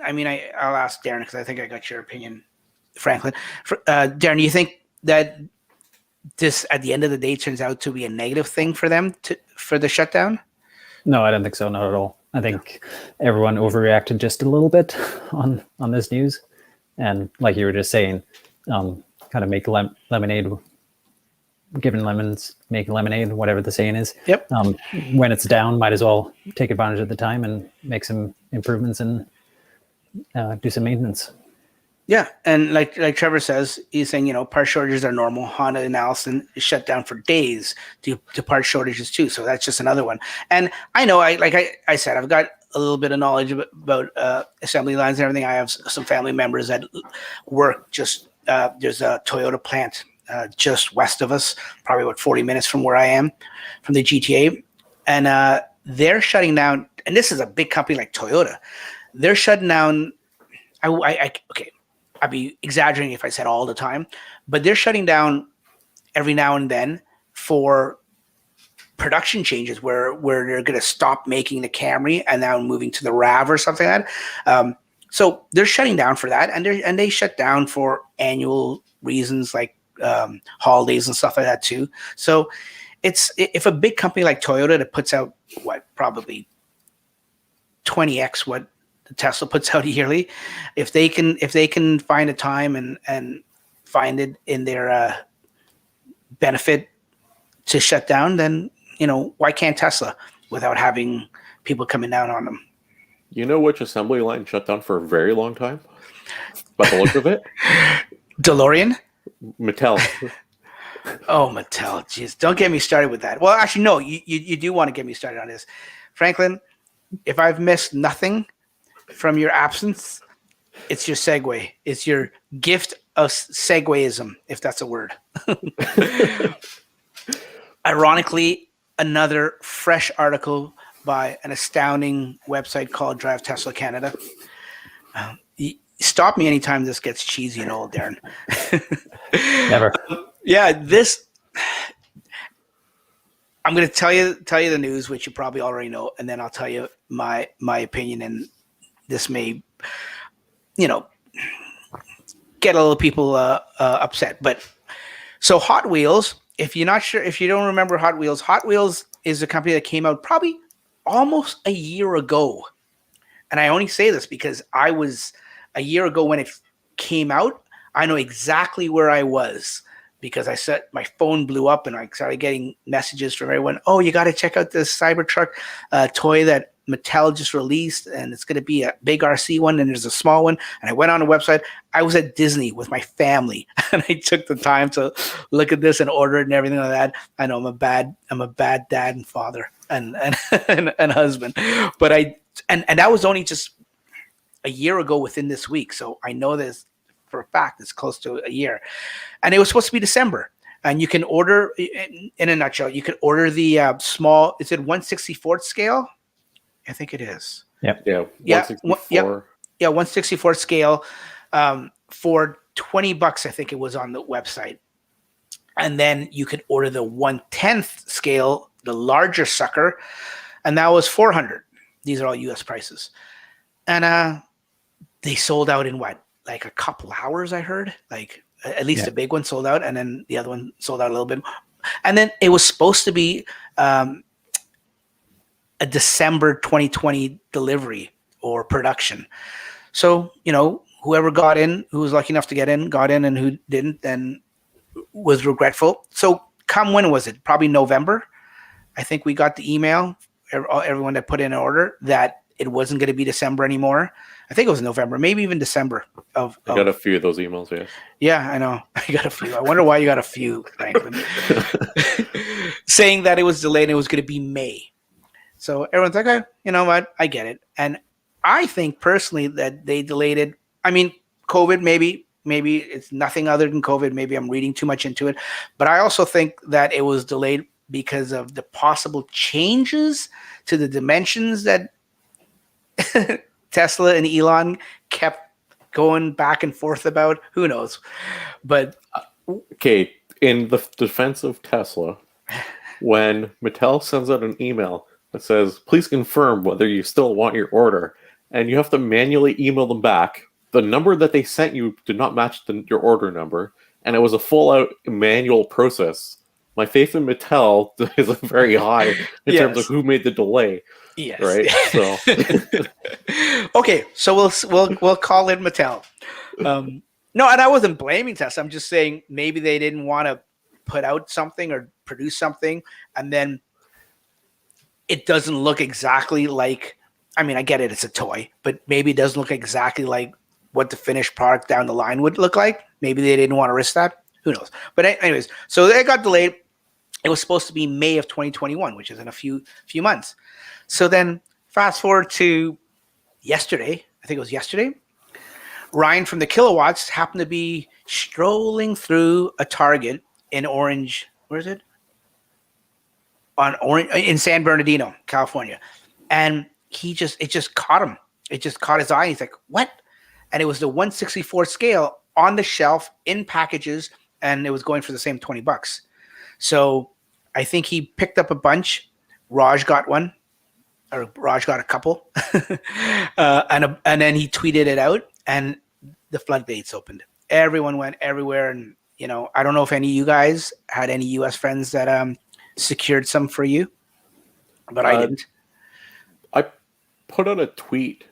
[SPEAKER 2] I mean, I'll ask Darren because I think I got your opinion, Franklin. Darren, do you think that this, at the end of the day, turns out to be a negative thing for them for the shutdown?
[SPEAKER 3] No, I don't think so. Not at all. I think everyone overreacted just a little bit on this news. And like you were just saying, kind of make lemonade, giving lemons, make lemonade, whatever the saying is.
[SPEAKER 2] Yep.
[SPEAKER 3] When it's down, might as well take advantage of the time and make some improvements and do some maintenance.
[SPEAKER 2] Yeah, and like Trevor says, he's saying, part shortages are normal. Honda and Allison is shut down for days due to part shortages too. So that's just another one. And I know, I said, I've got a little bit of knowledge about assembly lines and everything. I have some family members that work just, there's a Toyota plant just west of us, probably about 40 minutes from where I am, from the GTA. And they're shutting down, and this is a big company like Toyota. They're shutting down, okay, I'd be exaggerating if I said all the time, but they're shutting down every now and then for production changes where they're going to stop making the Camry and now moving to the RAV or something like that. So they're shutting down for that, and they shut down for annual reasons like holidays and stuff like that too. So if a big company like Toyota that puts out probably 20x what Tesla puts out yearly, if they can find a time and find it in their benefit to shut down, then why can't Tesla without having people coming down on them?
[SPEAKER 1] You know which assembly line shut down for a very long time? By the look of it,
[SPEAKER 2] DeLorean.
[SPEAKER 1] Mattel.
[SPEAKER 2] Oh, Mattel! Jeez, don't get me started with that. Well, actually, no. You do want to get me started on this, Franklin. if I've missed nothing from your absence, it's your segue. It's your gift of segueism, if that's a word. Ironically, another fresh article by an astounding website called Drive Tesla Canada. Stop me anytime this gets cheesy and old, Darren.
[SPEAKER 3] Never.
[SPEAKER 2] Yeah, this. I'm going to tell you the news, which you probably already know, and then I'll tell you my opinion. And this may, get a little people upset. But so Hot Wheels, if you're not sure, if you don't remember Hot Wheels is a company that came out probably almost a year ago. And I only say this because I was a year ago when it came out. I know exactly where I was, because my phone blew up and I started getting messages from everyone. Oh, you got to check out this Cybertruck toy that Mattel just released, and it's going to be a big RC one, and there's a small one. And I went on the website. I was at Disney with my family, and I took the time to look at this and order it and everything like that. I know I'm a bad dad and father and husband, but and that was only just a year ago within this week. So I know this for a fact. It's close to a year, and it was supposed to be December. And you can order, in a nutshell, you can order the small. Is it 1/64th scale? I think it is.
[SPEAKER 3] Yep.
[SPEAKER 1] Yeah. 164.
[SPEAKER 2] Yeah, 1/64th scale for $20. I think it was on the website. And then you could order the 1/10th scale, the larger sucker, and that was $400. These are all U.S. prices, and they sold out in what, like a couple hours? I heard, like at least the big one sold out, and then the other one sold out a little bit. And then it was supposed to be a December 2020 delivery or production. So, whoever got in, who was lucky enough to get in, got in, and who didn't, then was regretful. So come, when was it? Probably November. I think we got the email, everyone that put in an order, that it wasn't going to be December anymore. I think it was November, maybe even December. I
[SPEAKER 1] got a few of those emails, yes.
[SPEAKER 2] Yeah, I know. I got a few. I wonder why you got a few, Franklin. Saying that it was delayed and it was going to be May. So everyone's like, okay, you know what? I get it. And I think personally that they delayed it. I mean, COVID, maybe it's nothing other than COVID. Maybe I'm reading too much into it. But I also think that it was delayed because of the possible changes to the dimensions that Tesla and Elon kept going back and forth about. Who knows? But
[SPEAKER 1] okay, in the defense of Tesla, when Mattel sends out an email that says, please confirm whether you still want your order, and you have to manually email them back, the number that they sent you did not match your order number, and it was a full-out manual process. My faith in Mattel is very high in terms of who made the delay.
[SPEAKER 2] Yes.
[SPEAKER 1] Right. So
[SPEAKER 2] okay, so we'll call it Mattel. No, and I wasn't blaming Tesla. I'm just saying maybe they didn't want to put out something or produce something, and then it doesn't look exactly like. I mean, I get it; it's a toy, but maybe it doesn't look exactly like what the finished product down the line would look like. Maybe they didn't want to risk that. Who knows? But anyways, so it got delayed. It was supposed to be May of 2021, which is in a few months. So then fast forward to yesterday. I think it was yesterday. Ryan from the Kilowatts happened to be strolling through a Target in Orange. Where is it? In San Bernardino, California. And it just caught him. It just caught his eye. He's like, what? And it was the 1/64 scale on the shelf in packages, and it was going for the same $20. So I think he picked up a bunch. Raj got one, or Raj got a couple, and then he tweeted it out, and the floodgates opened. Everyone went everywhere, and I don't know if any of you guys had any U.S. friends that secured some for you, but I didn't.
[SPEAKER 1] I put out a tweet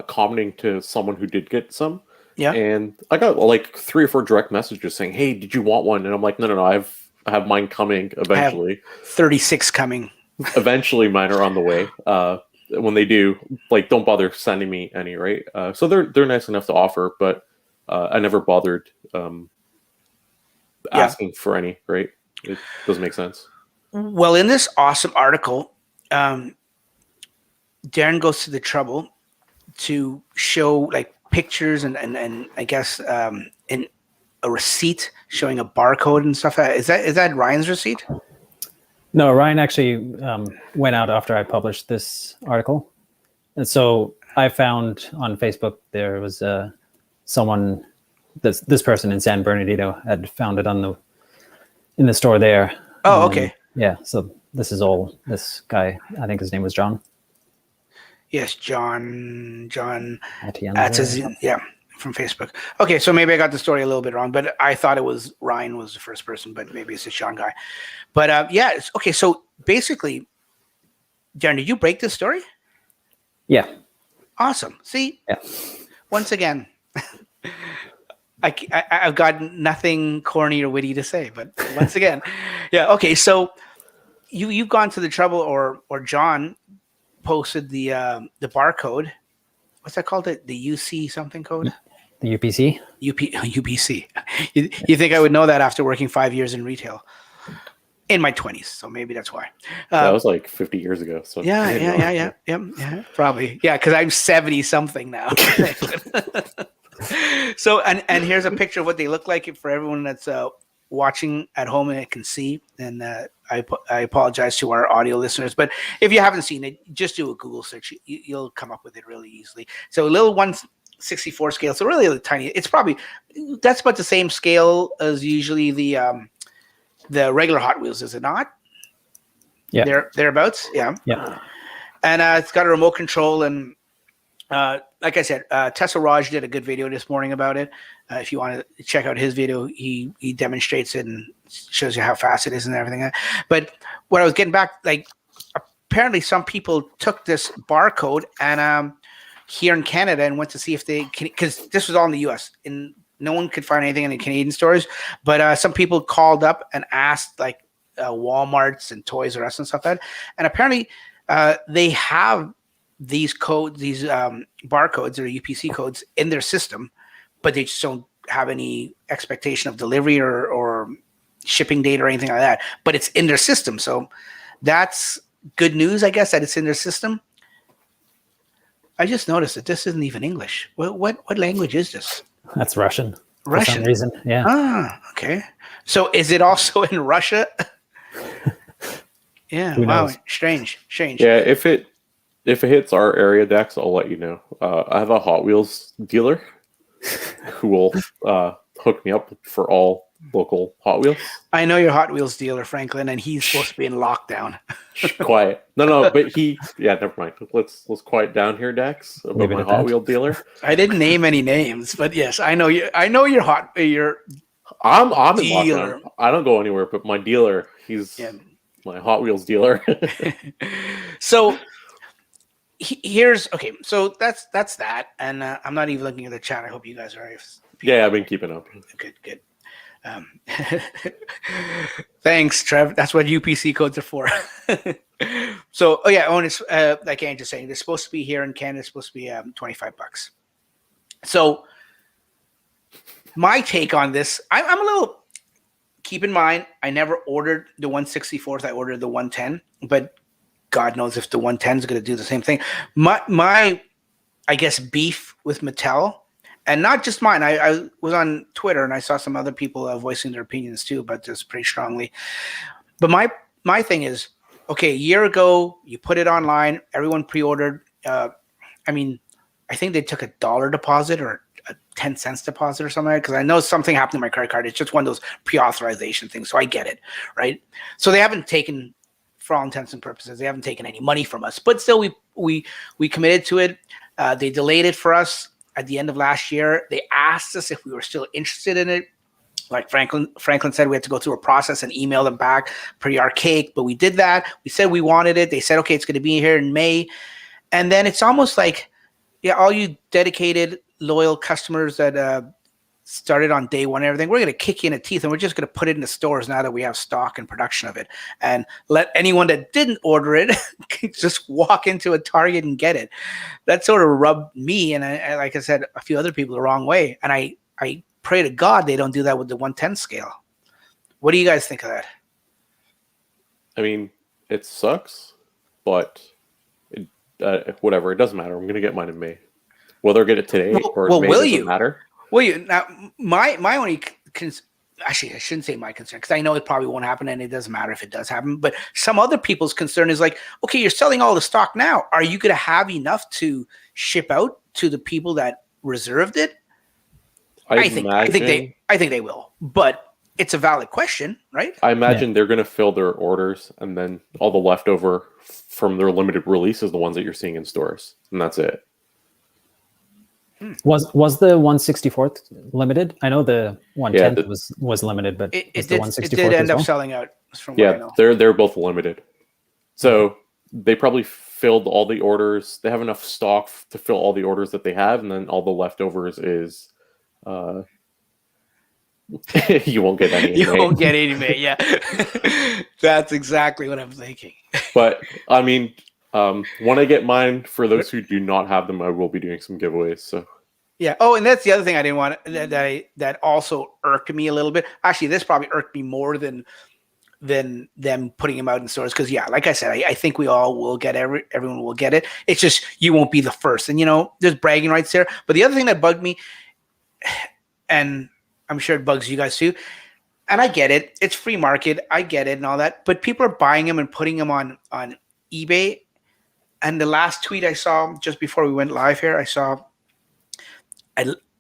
[SPEAKER 1] commenting to someone who did get some.
[SPEAKER 2] Yeah,
[SPEAKER 1] and I got like 3 or 4 direct messages saying, "Hey, did you want one?" And I'm like, "No, I have mine coming eventually.
[SPEAKER 2] I have 36 coming.
[SPEAKER 1] Eventually, mine are on the way. When they do, like, don't bother sending me any, right? So they're nice enough to offer, but I never bothered asking for any, right? It doesn't make sense.
[SPEAKER 2] Well, in this awesome article, Darren goes to the trouble to show like pictures and I guess in a receipt showing a barcode and stuff. Is that Ryan's receipt?
[SPEAKER 3] No, Ryan actually went out after I published this article, and so I found on Facebook there was someone, this person in San Bernardino had found it in the store there.
[SPEAKER 2] Oh, okay.
[SPEAKER 3] Yeah, so this is all this guy. I think his name was John.
[SPEAKER 2] Yes, John.
[SPEAKER 3] Etienne,
[SPEAKER 2] Yeah, from Facebook. Okay, so maybe I got the story a little bit wrong, but I thought it was Ryan was the first person, but maybe it's a Sean guy. But yeah, okay. So basically, Darren, did you break this story?
[SPEAKER 3] Yeah.
[SPEAKER 2] Awesome. See,
[SPEAKER 3] yeah.
[SPEAKER 2] Once again, I've got nothing corny or witty to say, but once again, yeah. Okay, so you've gone to the trouble, or John posted the barcode. What's that called? The UC something code?
[SPEAKER 3] The UPC?
[SPEAKER 2] UPC. You think I would know that after working 5 years in retail? In my 20s, so maybe that's why.
[SPEAKER 1] That was like 50 years ago. So
[SPEAKER 2] yeah, probably. Yeah, because I'm 70 something now. So, and here's a picture of what they look like for everyone that's watching at home and it can see. And I apologize to our audio listeners, but if you haven't seen it, just do a Google search. You'll come up with it really easily. So a little 1/64 scale. So really tiny. It's probably, that's about the same scale as usually the regular Hot Wheels, is it not?
[SPEAKER 3] Yeah.
[SPEAKER 2] Thereabouts. Yeah.
[SPEAKER 3] Yeah.
[SPEAKER 2] And it's got a remote control. And like I said, Tesla Raj did a good video this morning about it. If you want to check out his video, he demonstrates it and shows you how fast it is and everything. But what I was getting back, like apparently some people took this barcode and here in Canada and went to see if they can, because this was all in the US and no one could find anything in the Canadian stores. But some people called up and asked like Walmarts and Toys R Us and stuff like that. And apparently they have these codes, these barcodes or UPC codes in their system, but they just don't have any expectation of delivery or shipping date or anything like that. But it's in their system, so that's good news, I guess, that it's in their system. I just noticed that this isn't even English. What language is this?
[SPEAKER 3] That's Russian.
[SPEAKER 2] Russian.
[SPEAKER 3] For some reason, yeah.
[SPEAKER 2] Ah, okay. So is it also in Russia? Yeah. Wow. Strange.
[SPEAKER 1] Yeah. If it hits our area, Dax, I'll let you know. I have a Hot Wheels dealer who will hook me up for all local Hot Wheels.
[SPEAKER 2] I know your Hot Wheels dealer, Franklin, and he's supposed to be in lockdown.
[SPEAKER 1] Quiet. No, but never mind. Let's quiet down here, Dax, about my Hot Wheel dealer.
[SPEAKER 2] I didn't name any names, but yes, I know you. I know your
[SPEAKER 1] I'm
[SPEAKER 2] dealer.
[SPEAKER 1] in lockdown. I don't go anywhere, but my dealer, he's my Hot Wheels dealer.
[SPEAKER 2] So here's okay. So that's that, and I'm not even looking at the chat. I hope you guys are.
[SPEAKER 1] Yeah, I've been keeping up.
[SPEAKER 2] Good. Thanks, Trev. That's what UPC codes are for. So, it's like Anne just saying, they're supposed to be here in Canada. It's supposed to be $25. So, my take on this, I'm a little. Keep in mind, I never ordered the 1/64. I ordered the 110, but God knows if the 110 is going to do the same thing. My, I guess, beef with Mattel. And not just mine. I was on Twitter and I saw some other people voicing their opinions too about this pretty strongly. But my thing is, okay, a year ago you put it online, everyone pre-ordered. I think they took $1 deposit or a 10 cents deposit or something like that, because I know something happened to my credit card. It's just one of those pre-authorization things, so I get it, right? So they haven't taken, for all intents and purposes, they haven't taken any money from us, but still we committed to it. They delayed it for us. At the end of last year, they asked us if we were still interested in it. Like Franklin said, we had to go through a process and email them back. Pretty archaic, but we did that. We said we wanted it. They said, okay, it's going to be here in May. And then it's almost like, all you dedicated, loyal customers that started on day one and everything, we're going to kick you in the teeth and we're just going to put it in the stores now that we have stock and production of it, and let anyone that didn't order it just walk into a Target and get it. That sort of rubbed me and I, like I said, a few other people the wrong way. And I pray to God they don't do that with the 110 scale. What do you guys think of that?
[SPEAKER 1] I mean, it sucks, but whatever. It doesn't matter. I'm gonna get mine in May. Whether I get it today or
[SPEAKER 2] well,
[SPEAKER 1] May
[SPEAKER 2] will
[SPEAKER 1] doesn't
[SPEAKER 2] you?
[SPEAKER 1] matter.
[SPEAKER 2] Well, you now my only actually I shouldn't say my concern because I know it probably won't happen and it doesn't matter if it does happen. But some other people's concern is like, okay, you're selling all the stock now. Are you going to have enough to ship out to the people that reserved it? I think they will, but it's a valid question, right?
[SPEAKER 1] I imagine they're going to fill their orders, and then all the leftover from their limited release is the ones that you're seeing in stores, and that's it.
[SPEAKER 3] Was the 1/64th limited? I know the 1/10 was limited, but
[SPEAKER 2] it
[SPEAKER 3] did
[SPEAKER 2] did end up selling out. From what I know.
[SPEAKER 1] they're both limited. So they probably filled all the orders. They have enough stock to fill all the orders that they have, and then all the leftovers is you won't get any.
[SPEAKER 2] You won't get any, man. Yeah, that's exactly what I'm thinking.
[SPEAKER 1] But I mean, when I get mine, for those who do not have them, I will be doing some giveaways. So
[SPEAKER 2] yeah. Oh, and that's the other thing I didn't want that also irked me a little bit. Actually, this probably irked me more than them putting them out in stores because like I said, I think we all will get everyone will get it. It's just you won't be the first, and there's bragging rights there. But the other thing that bugged me, and I'm sure it bugs you guys too, and I get it, it's free market, I get it and all that, but people are buying them and putting them on eBay. And the last tweet I saw just before we went live here, I saw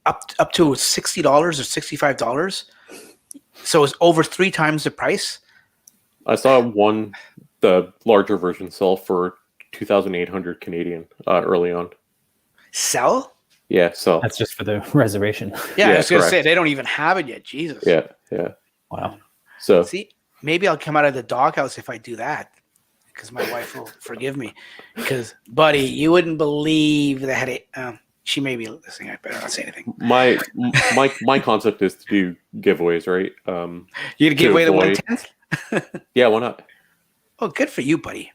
[SPEAKER 2] up to $60 or $65, so it's over 3 times the price.
[SPEAKER 1] I saw the larger version sell for 2,800 Canadian early on.
[SPEAKER 2] Sell?
[SPEAKER 1] Yeah, so
[SPEAKER 3] that's just for the reservation.
[SPEAKER 2] Yeah, I was going to say they don't even have it yet. Jesus.
[SPEAKER 1] Yeah.
[SPEAKER 3] Wow.
[SPEAKER 1] So
[SPEAKER 2] see, maybe I'll come out of the doghouse if I do that, because my wife will forgive me. Because, buddy, you wouldn't believe that she may be listening. I better not say anything.
[SPEAKER 1] My concept is to do giveaways, right?
[SPEAKER 2] You gonna give away the 1/10?
[SPEAKER 1] Yeah, why not?
[SPEAKER 2] Oh, good for you, buddy.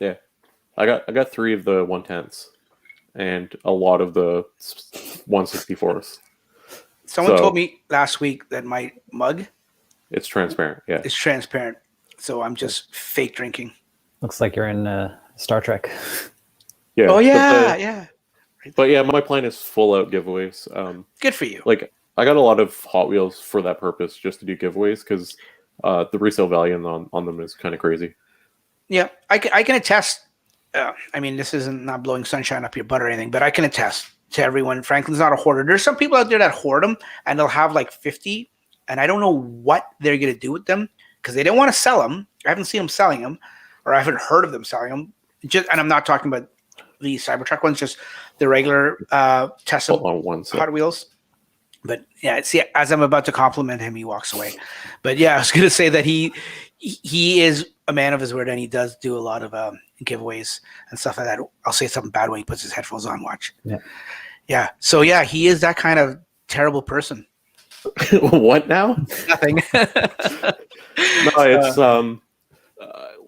[SPEAKER 1] Yeah, I got 3 of the 1/10s and a lot of the 1/64s.
[SPEAKER 2] Someone told me last week that my mug,
[SPEAKER 1] it's transparent. Yeah,
[SPEAKER 2] it's transparent. So I'm just fake drinking.
[SPEAKER 3] Looks like you're in Star Trek.
[SPEAKER 1] Yeah.
[SPEAKER 2] Oh yeah,
[SPEAKER 1] But yeah, my plan is full out giveaways.
[SPEAKER 2] Good for you.
[SPEAKER 1] Like I got a lot of Hot Wheels for that purpose, just to do giveaways, because the resale value on them is kind of crazy.
[SPEAKER 2] Yeah, I can attest. I mean, this isn't not blowing sunshine up your butt or anything, but I can attest to everyone. Franklin's not a hoarder. There's some people out there that hoard them, and they'll have like 50, and I don't know what they're gonna do with them because they don't want to sell them. I haven't seen them selling them, or I haven't heard of them selling them. And I'm not talking about the Cybertruck ones, just the regular Tesla
[SPEAKER 1] ones,
[SPEAKER 2] Hot Wheels. But yeah, see, as I'm about to compliment him, he walks away. But yeah, I was gonna say that he is a man of his word, and he does do a lot of giveaways and stuff like that. I'll say something bad when he puts his headphones on. Watch. Yeah. So yeah, he is that kind of terrible person.
[SPEAKER 1] What now?
[SPEAKER 2] Nothing.
[SPEAKER 1] No, it's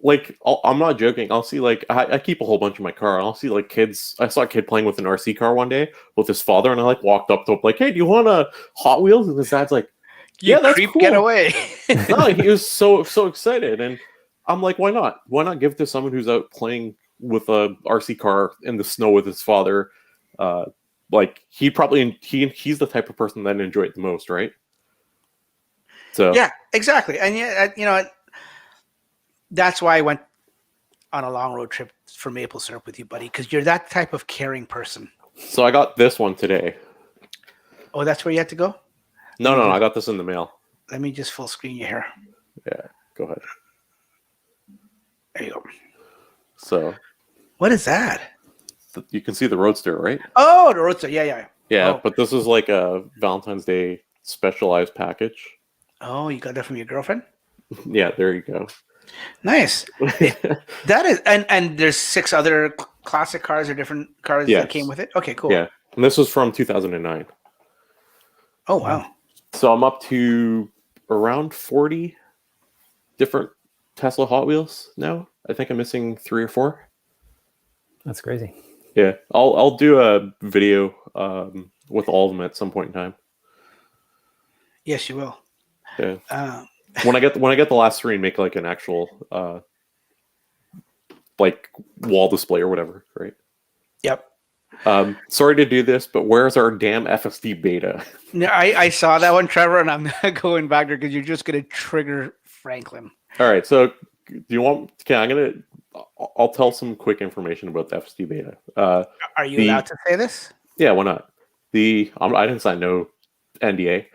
[SPEAKER 1] like I'm not joking. I'll see I keep a whole bunch in my car. I'll see kids. I saw a kid playing with an RC car one day with his father, and I walked up to him hey, do you want a Hot Wheels? And his dad's like, yeah, that's cool.
[SPEAKER 2] Get away.
[SPEAKER 1] No, he was so excited, and I'm like, why not? Why not give it to someone who's out playing with a RC car in the snow with his father? He's the type of person that enjoy it the most, right? So
[SPEAKER 2] yeah, exactly. And that's why I went on a long road trip for maple syrup with you, buddy, because you're that type of caring person.
[SPEAKER 1] So I got this one today.
[SPEAKER 2] Oh, that's where you had to go?
[SPEAKER 1] No, I got this in the mail.
[SPEAKER 2] Let me just full screen you here.
[SPEAKER 1] Yeah, go ahead.
[SPEAKER 2] There you go.
[SPEAKER 1] So
[SPEAKER 2] what is that?
[SPEAKER 1] You can see the Roadster, right?
[SPEAKER 2] Oh, the Roadster. Yeah.
[SPEAKER 1] Yeah, But this is like a Valentine's Day specialized package.
[SPEAKER 2] Oh, you got that from your girlfriend?
[SPEAKER 1] Yeah, there you go.
[SPEAKER 2] Nice. That is, and there's 6 other classic cars or different cars that came with it. Okay, cool.
[SPEAKER 1] Yeah, and this was from 2009.
[SPEAKER 2] Oh wow.
[SPEAKER 1] So I'm up to around 40 different Tesla Hot Wheels now. I think I'm missing 3 or 4.
[SPEAKER 3] That's crazy.
[SPEAKER 1] Yeah, I'll do a video with all of them at some point in time.
[SPEAKER 2] Yes, you will.
[SPEAKER 1] Yeah. When I get the last 3 and make an actual like wall display or whatever, right?
[SPEAKER 2] Yep.
[SPEAKER 1] Sorry to do this, but where's our damn FSD beta?
[SPEAKER 2] No, I saw that one, Trevor, and I'm going back there because you're just going to trigger Franklin.
[SPEAKER 1] All right, so do you want? Okay, I'll tell some quick information about the FSD beta.
[SPEAKER 2] Are you allowed to say this?
[SPEAKER 1] Yeah, why not? I didn't sign no NDA.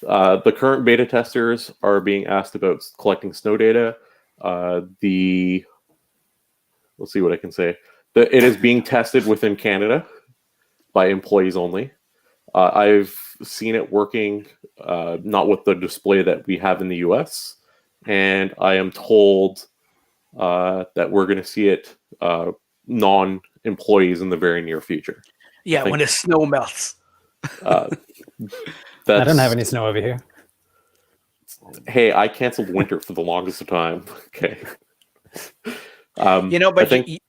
[SPEAKER 1] The current beta testers are being asked about collecting snow data. Let's see what I can say. It is being tested within Canada by employees only. I've seen it working, not with the display that we have in the US, and I am told that we're going to see it non-employees in the very near future.
[SPEAKER 2] Yeah, when the snow melts.
[SPEAKER 3] I don't have any snow over here.
[SPEAKER 1] Hey, I canceled winter for the longest of time. Okay.
[SPEAKER 2] But
[SPEAKER 1] I think,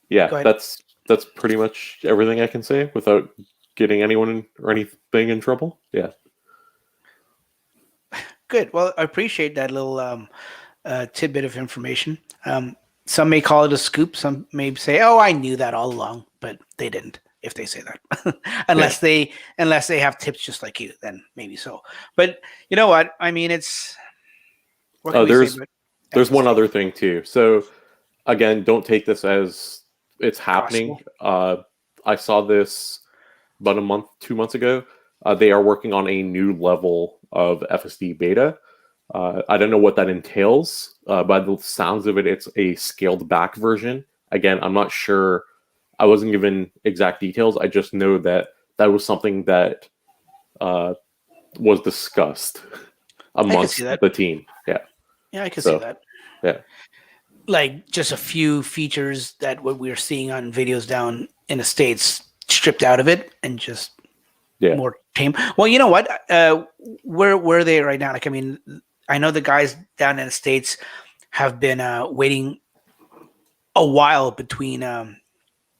[SPEAKER 1] that's pretty much everything I can say without getting anyone or anything in trouble. Yeah.
[SPEAKER 2] Good. Well, I appreciate that little tidbit of information. Some may call it a scoop. Some may say, "Oh, I knew that all along," but they didn't. If they say that, unless they have tips just like you, then maybe so. But you know what? I mean, it's.
[SPEAKER 1] There's one other thing too. So again, don't take this as it's happening. I saw this about 2 months ago. They are working on a new level of FSD beta. I don't know what that entails. By the sounds of it, it's a scaled back version. Again, I'm not sure. I wasn't given exact details. I just know that was something that was discussed amongst the team. Yeah.
[SPEAKER 2] Yeah, I can see that.
[SPEAKER 1] Yeah.
[SPEAKER 2] Like just a few features that what we're seeing on videos down in the States stripped out of it and just more tame. Well, you know what? Where are they right now? Like, I mean, I know the guys down in the States have been waiting a while between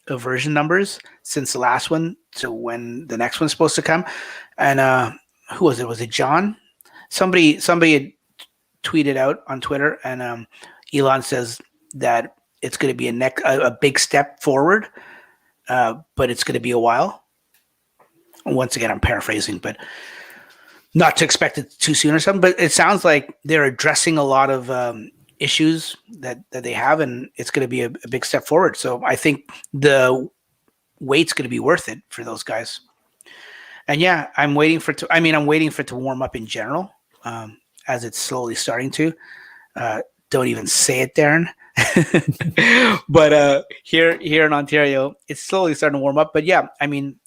[SPEAKER 2] version numbers since the last one to when the next one's supposed to come. And who was it? Was it John? Somebody had tweeted out on Twitter, and Elon says that it's going to be a big step forward, but it's going to be a while. Once again, I'm paraphrasing, but not to expect it too soon or something. But it sounds like they're addressing a lot of issues that they have, and it's going to be a big step forward. So I think the wait's going to be worth it for those guys. And yeah, I'm waiting for it to warm up in general, as it's slowly starting to. Don't even say it, Darren. But here in Ontario, it's slowly starting to warm up. But yeah, I mean,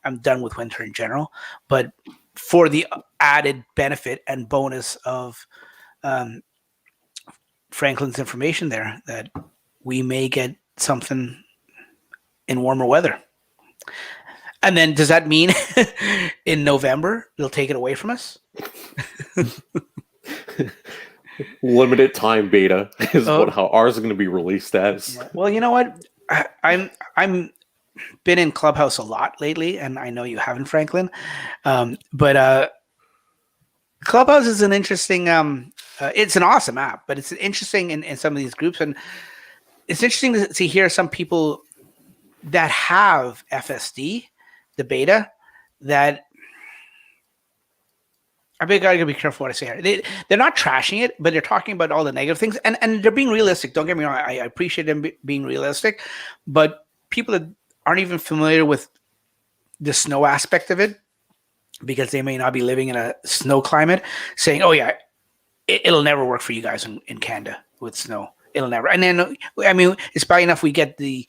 [SPEAKER 2] I'm done with winter in general. But for the added benefit and bonus of Franklin's information there, that we may get something in warmer weather. And then does that mean in November they'll take it away from us?
[SPEAKER 1] Limited time beta is how ours is going to be released as.
[SPEAKER 2] Yeah. Well, you know what? I'm been in Clubhouse a lot lately, and I know you haven't, Franklin. But Clubhouse is an interesting. It's an awesome app, but it's interesting in some of these groups, and it's interesting to hear some people that have FSD, the beta, that. I gotta be careful what I say here. They're not trashing it, but they're talking about all the negative things, and they're being realistic. Don't get me wrong. I appreciate them being realistic, but people that aren't even familiar with the snow aspect of it, because they may not be living in a snow climate, saying, "Oh yeah, it'll never work for you guys in Canada with snow. It'll never." And then I mean, it's bad enough we get the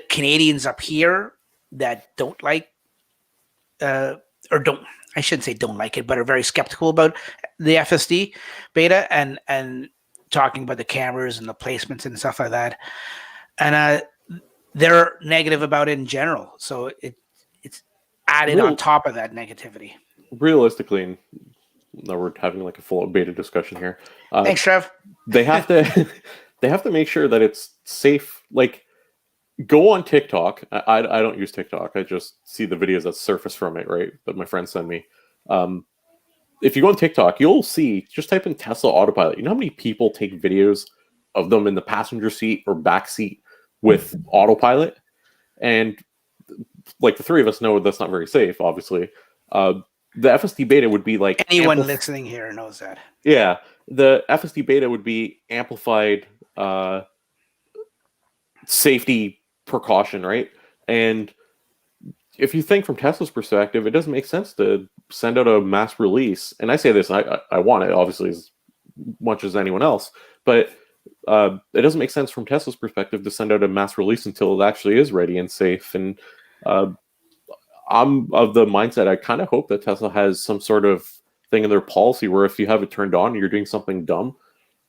[SPEAKER 2] Canadians up here that don't like or don't. I shouldn't say don't like it, but are very skeptical about the FSD beta and talking about the cameras and the placements and stuff like that. And they're negative about it in general. So it's added on top of that negativity.
[SPEAKER 1] Realistically, now we're having like a full beta discussion here.
[SPEAKER 2] Thanks, Trev.
[SPEAKER 1] They have to make sure that it's safe. Like, go on TikTok. I don't use TikTok. I just see the videos that surface from it, right? That my friends send me. If you go on TikTok, you'll see, just type in Tesla autopilot. You know how many people take videos of them in the passenger seat or back seat with autopilot. And like the three of us know that's not very safe, obviously. The FSD Beta would be like...
[SPEAKER 2] Anyone listening here knows that.
[SPEAKER 1] Yeah, the FSD Beta would be amplified safety precaution, right? And if you think from Tesla's perspective, it doesn't make sense to send out a mass release. And I say this, I want it, obviously, as much as anyone else. But it doesn't make sense from Tesla's perspective to send out a mass release until it actually is ready and safe. And I'm of the mindset, I kind of hope that Tesla has some sort of thing in their policy where if you have it turned on and you're doing something dumb,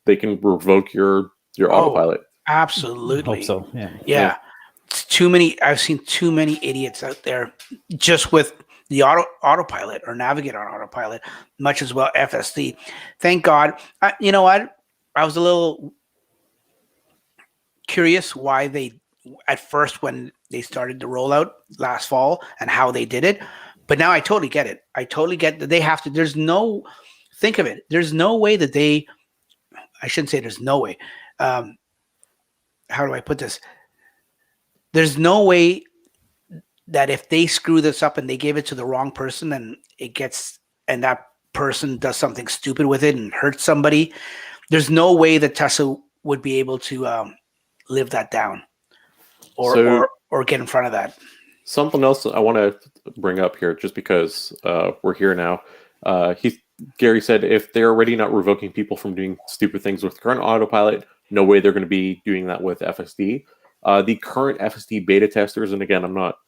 [SPEAKER 1] they can revoke your autopilot.
[SPEAKER 2] Absolutely.
[SPEAKER 3] Hope so.
[SPEAKER 2] Yeah. It's too many. I've seen too many idiots out there just with the autopilot or navigate on autopilot, much as well FSD. Thank God. You know what? I was a little curious why they, at first when they started the rollout last fall and how they did it, but now I totally get it. I totally get that they have to. There's no, think of it. There's no way that they. I shouldn't say there's no way. How do I put this? There's no way that if they screw this up and they give it to the wrong person and it gets, and that person does something stupid with it and hurts somebody, there's no way that Tesla would be able to live that down or get in front of that. Something
[SPEAKER 1] else I want to bring up here, just because we're here now. Gary said if they're already not revoking people from doing stupid things with current autopilot, no way they're going to be doing that with FSD. The current FSD beta testers, and again, I'm not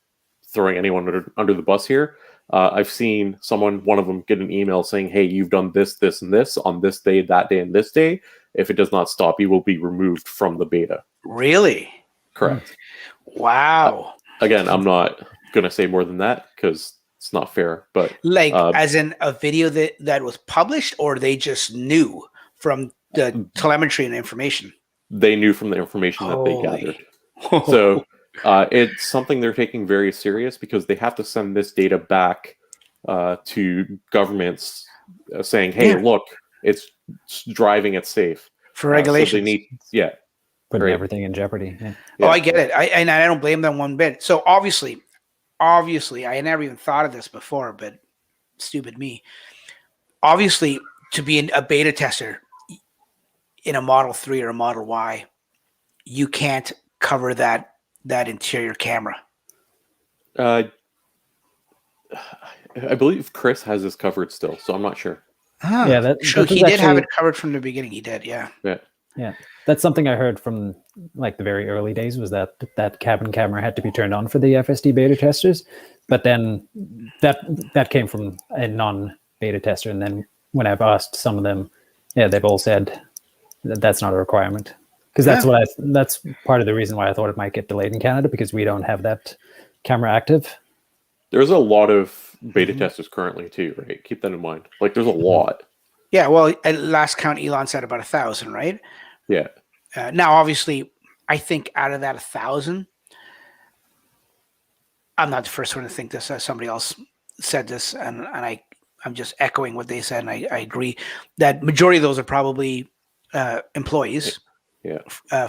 [SPEAKER 1] throwing anyone under the bus here. I've seen one of them get an email saying, hey, you've done this, this, and this on this day, that day, and this day. If it does not stop, you will be removed from the beta.
[SPEAKER 2] Really?
[SPEAKER 1] Correct.
[SPEAKER 2] Wow.
[SPEAKER 1] Again, I'm not going to say more than that because it's not fair. But
[SPEAKER 2] like, as in a video that was published, or they just knew from the telemetry and information?
[SPEAKER 1] They knew from the information that they gathered. So it's something they're taking very serious because they have to send this data back to governments saying, hey, look, it's driving it safe.
[SPEAKER 2] For regulations.
[SPEAKER 1] So they need,
[SPEAKER 3] putting everything in jeopardy. Yeah.
[SPEAKER 2] Oh, I get it. And I don't blame them one bit. So obviously, I never even thought of this before, but stupid me. Obviously, to be a beta tester in a Model 3 or a Model Y, you can't cover that interior camera.
[SPEAKER 1] I believe Chris has this covered still, so I'm not sure.
[SPEAKER 3] Yeah,
[SPEAKER 2] he did have it covered from the beginning. He did, yeah.
[SPEAKER 3] That's something I heard from like the very early days, was that cabin camera had to be turned on for the FSD beta testers, but then that came from a non-beta tester, and then when I've asked some of them, they've all said that's not a requirement, because that's part of the reason why I thought it might get delayed in Canada, because we don't have that camera active.
[SPEAKER 1] There's a lot of beta testers currently too, right? Keep that in mind. Like, there's a lot.
[SPEAKER 2] Yeah, well, at last count, Elon said about 1,000, right?
[SPEAKER 1] Yeah.
[SPEAKER 2] Now, obviously, I think out of that 1,000, I'm not the first one to think this. Somebody else said this, and I'm just echoing what they said, and I agree that majority of those are probably employees,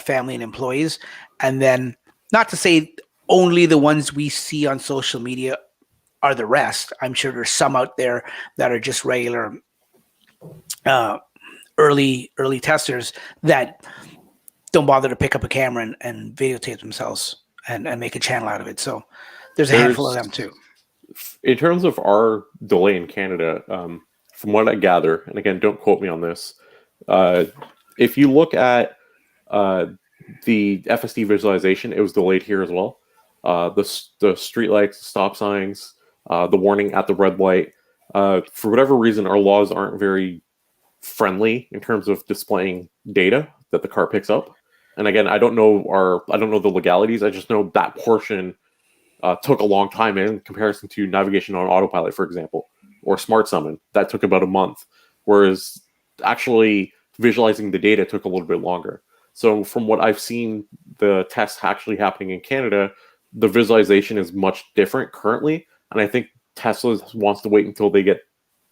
[SPEAKER 2] family and employees, and then not to say only the ones we see on social media are the rest. I'm sure there's some out there that are just regular early testers that don't bother to pick up a camera and videotape themselves and make a channel out of it. So there's a handful of them too.
[SPEAKER 1] In terms of our delay in Canada, from what I gather, and again, don't quote me on this, if you look at the FSD visualization, it was delayed here as well. The street lights, the stop signs, the warning at the red light. For whatever reason, our laws aren't very friendly in terms of displaying data that the car picks up. And again, I don't know the legalities. I just know that portion took a long time in comparison to navigation on autopilot, for example, or smart summon. That took about a month, whereas actually visualizing the data took a little bit longer. So from what I've seen, the tests actually happening in Canada, the visualization is much different currently. And I think Tesla wants to wait until they get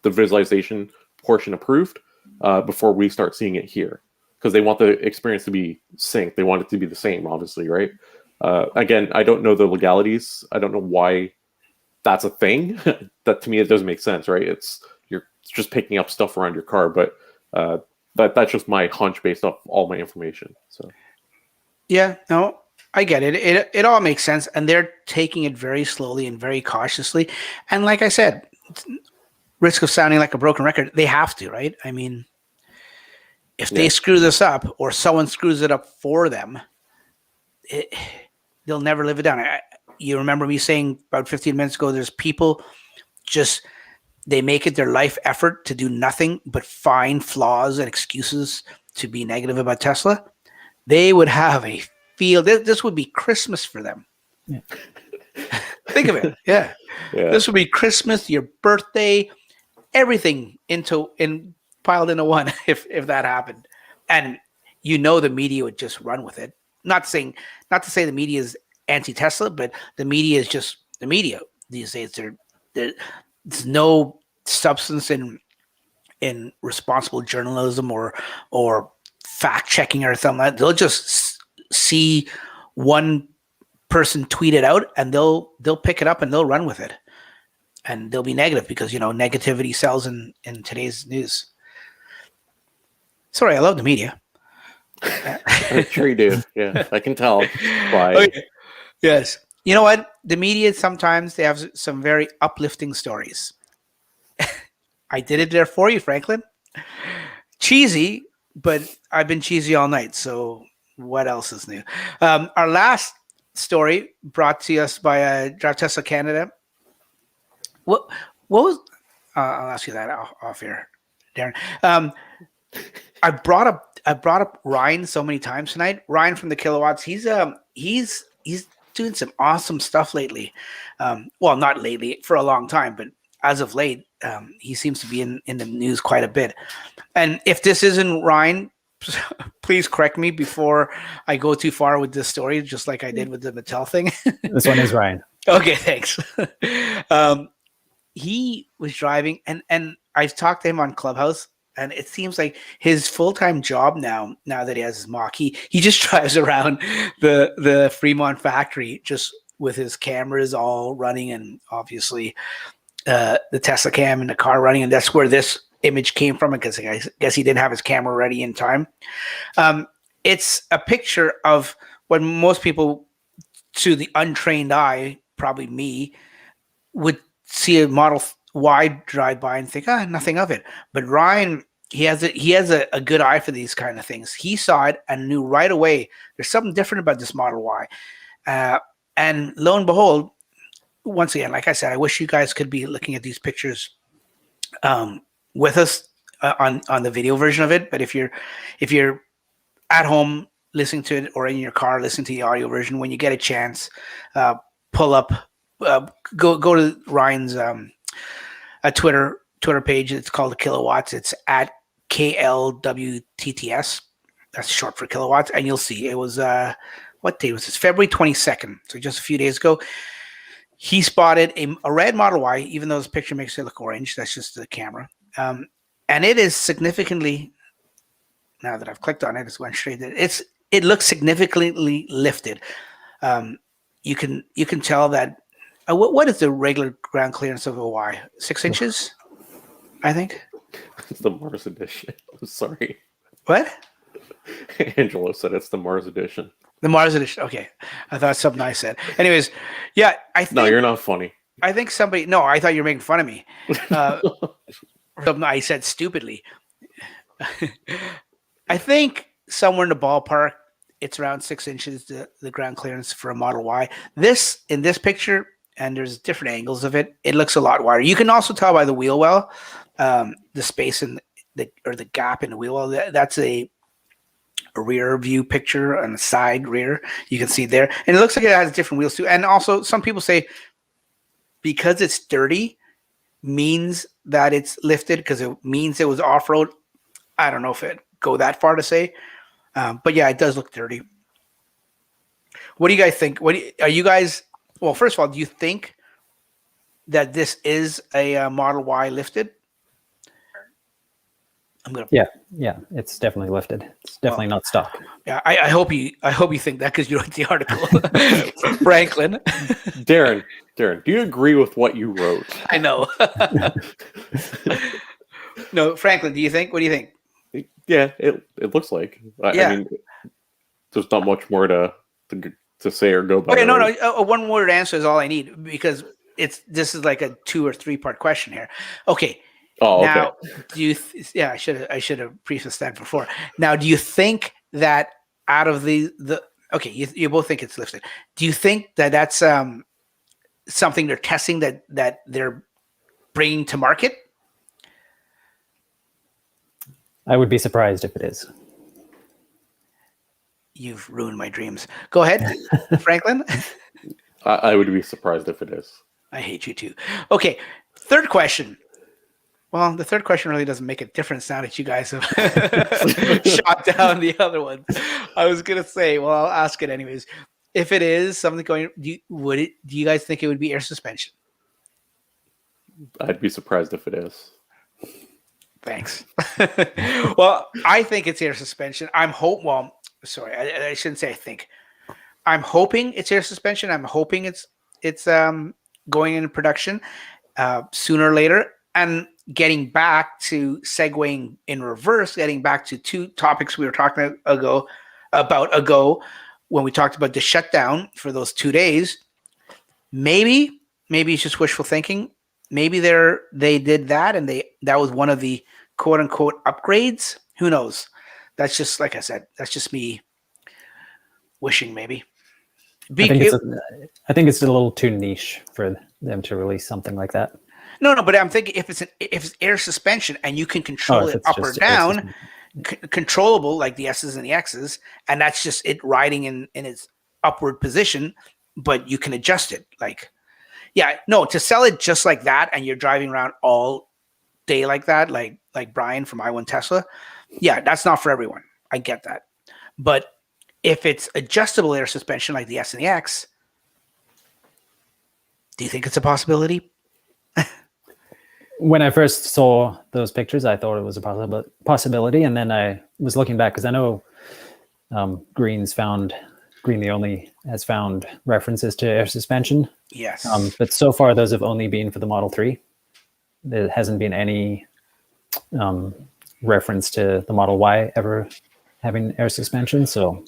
[SPEAKER 1] the visualization portion approved before we start seeing it here. because they want the experience to be synced. They want it to be the same, obviously, right? Again, I don't know the legalities. I don't know why that's a thing. That to me, it doesn't make sense, right? You're just picking up stuff around your car, but that's just my hunch based off all my information. So
[SPEAKER 2] yeah, no, I get it. It all makes sense, and they're taking it very slowly and very cautiously. And like I said, risk of sounding like a broken record, they have to, right? I mean, if they screw this up or someone screws it up for them, they'll never live it down. You remember me saying about 15 minutes ago, there's people they make it their life effort to do nothing but find flaws and excuses to be negative about Tesla. They would have a field. This would be Christmas for them.
[SPEAKER 3] Yeah.
[SPEAKER 2] Think of it. Yeah. This would be Christmas, your birthday, everything piled into one if that happened. And the media would just run with it. Not to say the media is anti-Tesla, but the media is just the media these days. There's no substance in responsible journalism or fact checking or something like that. They'll just see one person tweet it out and they'll pick it up and they'll run with it. And they'll be negative because negativity sells in today's news. Sorry, I love the media.
[SPEAKER 1] I'm sure you do. Yeah, I can tell. By
[SPEAKER 2] Okay. Yes. You know what? The media, sometimes they have some very uplifting stories. I did it there for you, Franklin. Cheesy, but I've been cheesy all night. So what else is new? Our last story brought to us by Drive Tesla Canada. What was? I'll ask you that off here, Darren. I brought up Ryan so many times tonight. Ryan from the Kilowatts. He's doing some awesome stuff lately. Well, not lately, for a long time, but as of late, he seems to be in the news quite a bit. And if this isn't Ryan, please correct me before I go too far with this story, just like I did with the Mattel thing.
[SPEAKER 3] This one is Ryan.
[SPEAKER 2] Okay, thanks. He was driving, and I've talked to him on Clubhouse, and it seems like his full-time job now that he has his Mach, he just drives around the Fremont factory just with his cameras all running, and obviously the Tesla cam in the car running, and that's where this image came from, because I guess he didn't have his camera ready in time. It's a picture of what most people, to the untrained eye, probably me, would see a Model Y drive by and think, nothing of it. But Ryan, he has a good eye for these kind of things. He saw it and knew right away there's something different about this Model Y. And lo and behold, once again, like I said, I wish you guys could be looking at these pictures with us on the video version of it. But if you're at home listening to it or in your car listening to the audio version, when you get a chance, pull up, go to Ryan's Twitter page. It's called the Kilowatts. It's at KLWTTS. That's short for kilowatts. And you'll see it was what day was this? February 22nd. So just a few days ago. He spotted a red Model Y, even though this picture makes it look orange. That's just the camera. And it is significantly, now that I've clicked on it, it's going straight there. It looks significantly lifted. You can tell that. What is the regular ground clearance of a Y? 6 inches, I think.
[SPEAKER 1] It's the Mars edition. I'm sorry.
[SPEAKER 2] What?
[SPEAKER 1] Angelo said it's the Mars edition.
[SPEAKER 2] The Mars edition. Okay, I thought something I said. Anyways, yeah, I think.
[SPEAKER 1] No, you're not funny.
[SPEAKER 2] I think somebody. No, I thought you were making fun of me. Something I said stupidly. I think somewhere in the ballpark, it's around 6 inches, the ground clearance for a Model Y. In this picture, and there's different angles of it, it looks a lot wider. You can also tell by the wheel well, the space in the gap in the wheel well. That's a rear view picture on the side rear. You can see there. And it looks like it has different wheels too. And also, some people say because it's dirty means that it's lifted, because it means it was off-road. I don't know if it go that far to say. But yeah, it does look dirty. What do you guys think? Are you guys... Well, first of all, do you think that this is a Model Y lifted? I'm gonna.
[SPEAKER 3] Yeah, it's definitely lifted. It's definitely not stock.
[SPEAKER 2] Yeah, I hope you think that because you wrote the article, Franklin.
[SPEAKER 1] Darren, do you agree with what you wrote?
[SPEAKER 2] I know. No, Franklin, do you think? What do you think?
[SPEAKER 1] Yeah, it looks like. I mean, there's not much more to say or go by.
[SPEAKER 2] Okay, no, a one-word answer is all I need because this is like a 2 or 3 part question here. Okay.
[SPEAKER 1] Oh,
[SPEAKER 2] now,
[SPEAKER 1] okay.
[SPEAKER 2] do you? I should have prefaced that before. Now, do you think that out of the okay, you both think it's lifted. Do you think that that's something they're testing that they're bringing to market?
[SPEAKER 3] I would be surprised if it is.
[SPEAKER 2] You've ruined my dreams. Go ahead, Franklin.
[SPEAKER 1] I would be surprised if it is.
[SPEAKER 2] I hate you too. Okay, third question. Well, the third question really doesn't make a difference now that you guys have shot down the other ones. I was gonna say, well, I'll ask it anyways. If it is something going, do you guys think it would be air suspension?
[SPEAKER 1] I'd be surprised if it is.
[SPEAKER 2] Thanks. Well, I think it's air suspension. Well, sorry, I shouldn't say I think. I'm hoping it's air suspension. I'm hoping it's going into production sooner or later. And getting back to segueing in reverse, getting back to 2 topics we were talking about when we talked about the shutdown for those 2 days. Maybe it's just wishful thinking. Maybe they did that and that was one of the quote unquote upgrades. Who knows? That's just, like I said, that's just me wishing maybe.
[SPEAKER 3] I think it's a little too niche for them to release something like that.
[SPEAKER 2] No, but I'm thinking if it's air suspension and you can control it up or down, controllable like the S's and the X's, and that's just it riding in its upward position, but you can adjust it. To sell it just like that and you're driving around all day like that, like Brian from I Want Tesla, that's not for everyone. I get that. But if it's adjustable air suspension like the S and the X, do you think it's a possibility?
[SPEAKER 3] When I first saw those pictures, I thought it was a possibility, and then I was looking back because I know Green the Only has found references to air suspension.
[SPEAKER 2] Yes.
[SPEAKER 3] But so far, those have only been for the Model 3. There hasn't been any reference to the Model Y ever having air suspension. So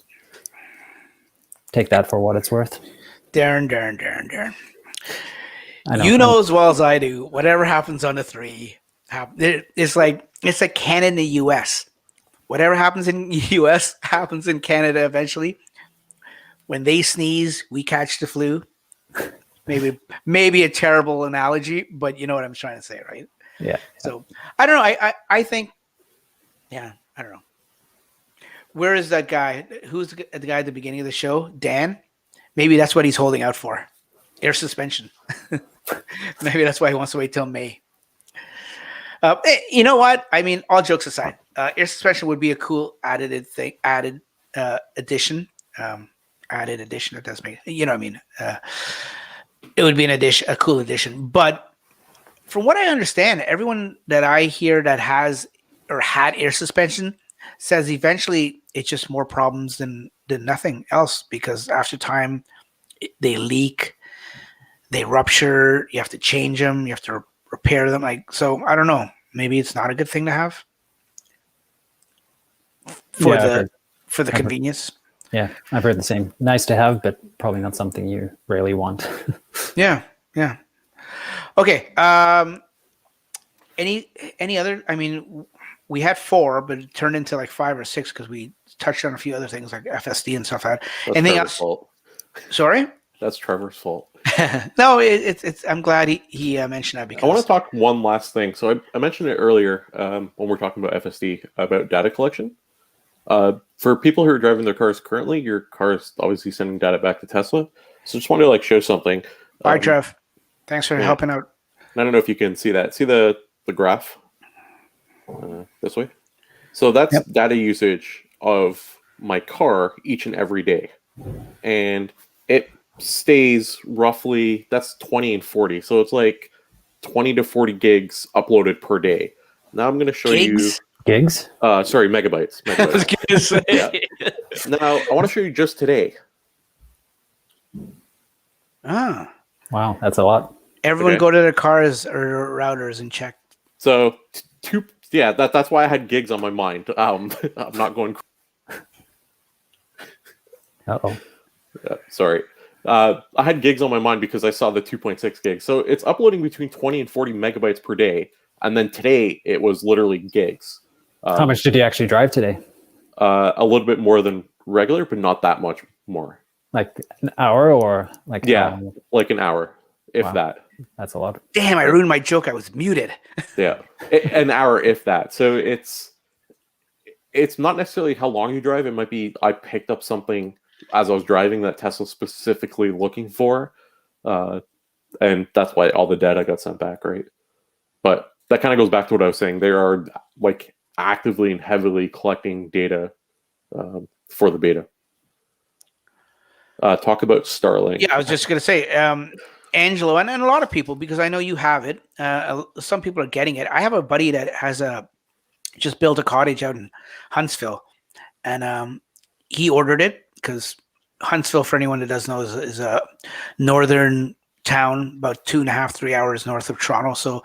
[SPEAKER 3] take that for what it's worth.
[SPEAKER 2] Darren. You know as well as I do, whatever happens on the 3, it's like Canada in the US. Whatever happens in the US happens in Canada eventually. When they sneeze, we catch the flu. Maybe a terrible analogy, but you know what I'm trying to say, right?
[SPEAKER 3] Yeah.
[SPEAKER 2] So I don't know. I think, I don't know. Where is that guy? Who's the guy at the beginning of the show? Dan? Maybe that's what he's holding out for. Air suspension. Maybe that's why he wants to wait till May. You know what? I mean, all jokes aside, air suspension would be a cool added addition. Added addition. It does make, you know what I mean? It would be a cool addition. But from what I understand, everyone that I hear that has or had air suspension says eventually it's just more problems than nothing else, because after time they leak, they rupture, you have to change them, you have to repair them. So I don't know. Maybe it's not a good thing to have for the convenience.
[SPEAKER 3] Yeah, I've heard the same. Nice to have, but probably not something you rarely want.
[SPEAKER 2] Yeah. Okay. Any other? I mean, we had 4, but it turned into like 5 or 6 because we touched on a few other things like FSD and stuff. Anything else?
[SPEAKER 1] Fault.
[SPEAKER 2] Sorry?
[SPEAKER 1] That's Trevor's fault.
[SPEAKER 2] No, it's. I'm glad he mentioned that because
[SPEAKER 1] I want to talk one last thing. So I mentioned it earlier when we're talking about FSD about data collection. For people who are driving their cars currently, your car is obviously sending data back to Tesla. So just wanted to show something.
[SPEAKER 2] All right, Trev. Thanks for helping out.
[SPEAKER 1] I don't know if you can see that. See the graph this way. So that's data usage of my car each and every day, and it stays roughly, that's 20 and 40. So it's like 20 to 40 gigs uploaded per day. Now I'm going to show you
[SPEAKER 3] Gigs?
[SPEAKER 1] Sorry, megabytes.
[SPEAKER 2] I was gonna say.
[SPEAKER 1] Yeah. Now, I want to show you just today.
[SPEAKER 2] Ah.
[SPEAKER 3] Wow, that's a lot.
[SPEAKER 2] Everyone go to their cars or routers and check.
[SPEAKER 1] So, that's why I had gigs on my mind. I'm not going.
[SPEAKER 3] Uh-oh.
[SPEAKER 1] Yeah, sorry. I had gigs on my mind because I saw the 2.6 gigs. So it's uploading between 20 and 40 megabytes per day. And then today it was literally gigs.
[SPEAKER 3] How much did you actually drive today?
[SPEAKER 1] A little bit more than regular, but not that much more.
[SPEAKER 3] Like an hour or like...
[SPEAKER 1] Yeah, like an hour, if
[SPEAKER 3] wow.
[SPEAKER 1] that.
[SPEAKER 3] That's a lot.
[SPEAKER 2] Damn, I ruined my joke. I was muted.
[SPEAKER 1] Yeah, an hour, if that. So it's not necessarily how long you drive. It might be I picked up something as I was driving that Tesla's specifically looking for. And that's why all the data got sent back, right? But that kind of goes back to what I was saying. They are like actively and heavily collecting data for the beta. Talk about Starlink.
[SPEAKER 2] Yeah, I was just going to say, Angelo, and a lot of people, because I know you have it. Some people are getting it. I have a buddy that has just built a cottage out in Huntsville, and he ordered it because Huntsville, for anyone that doesn't know, is a northern town, about 2.5, 3 hours north of Toronto. So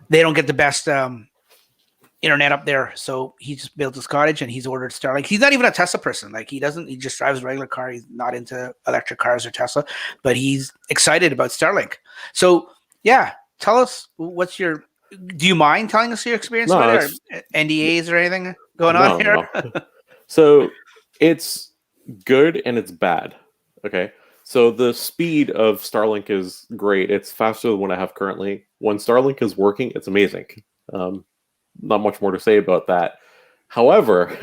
[SPEAKER 2] they don't get the best internet up there. So he just built his cottage and he's ordered Starlink. He's not even a Tesla person. Like he just drives a regular car. He's not into electric cars or Tesla, but he's excited about Starlink. So yeah, tell us do you mind telling us your experience with it, or NDAs or anything going on here?
[SPEAKER 1] No. So it's good and it's bad. Okay. So the speed of Starlink is great. It's faster than what I have currently. When Starlink is working, it's amazing. Not much more to say about that. However,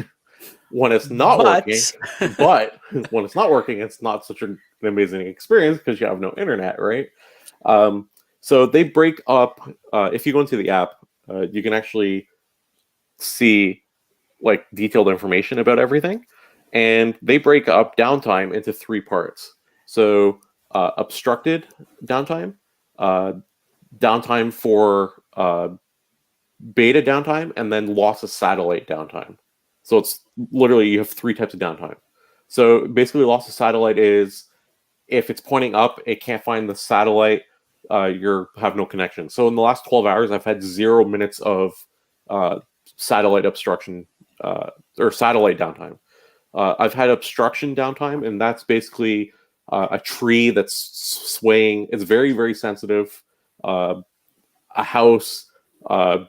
[SPEAKER 1] when it's not working, it's not such an amazing experience because you have no internet, right? So they break up. If you go into the app, you can actually see like detailed information about everything, and they break up downtime into 3 parts. So obstructed downtime, downtime for beta downtime, and then loss of satellite downtime. So it's literally you have 3 types of downtime. So basically loss of satellite is if it's pointing up, it can't find the satellite, you have no connection. So in the last 12 hours, I've had 0 minutes of satellite obstruction or satellite downtime. I've had obstruction downtime, and that's basically a tree that's swaying. It's very, very sensitive. A house, a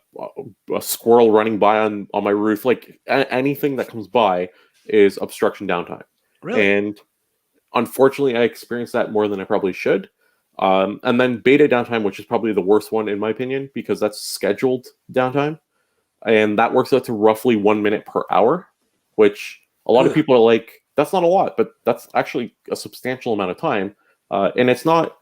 [SPEAKER 1] squirrel running by on my roof, like anything that comes by is obstruction downtime.
[SPEAKER 2] Really?
[SPEAKER 1] And unfortunately, I experienced that more than I probably should. And then beta downtime, which is probably the worst one in my opinion, because that's scheduled downtime. And that works out to roughly 1 minute per hour, which a lot of people are like, that's not a lot, but that's actually a substantial amount of time. And it's not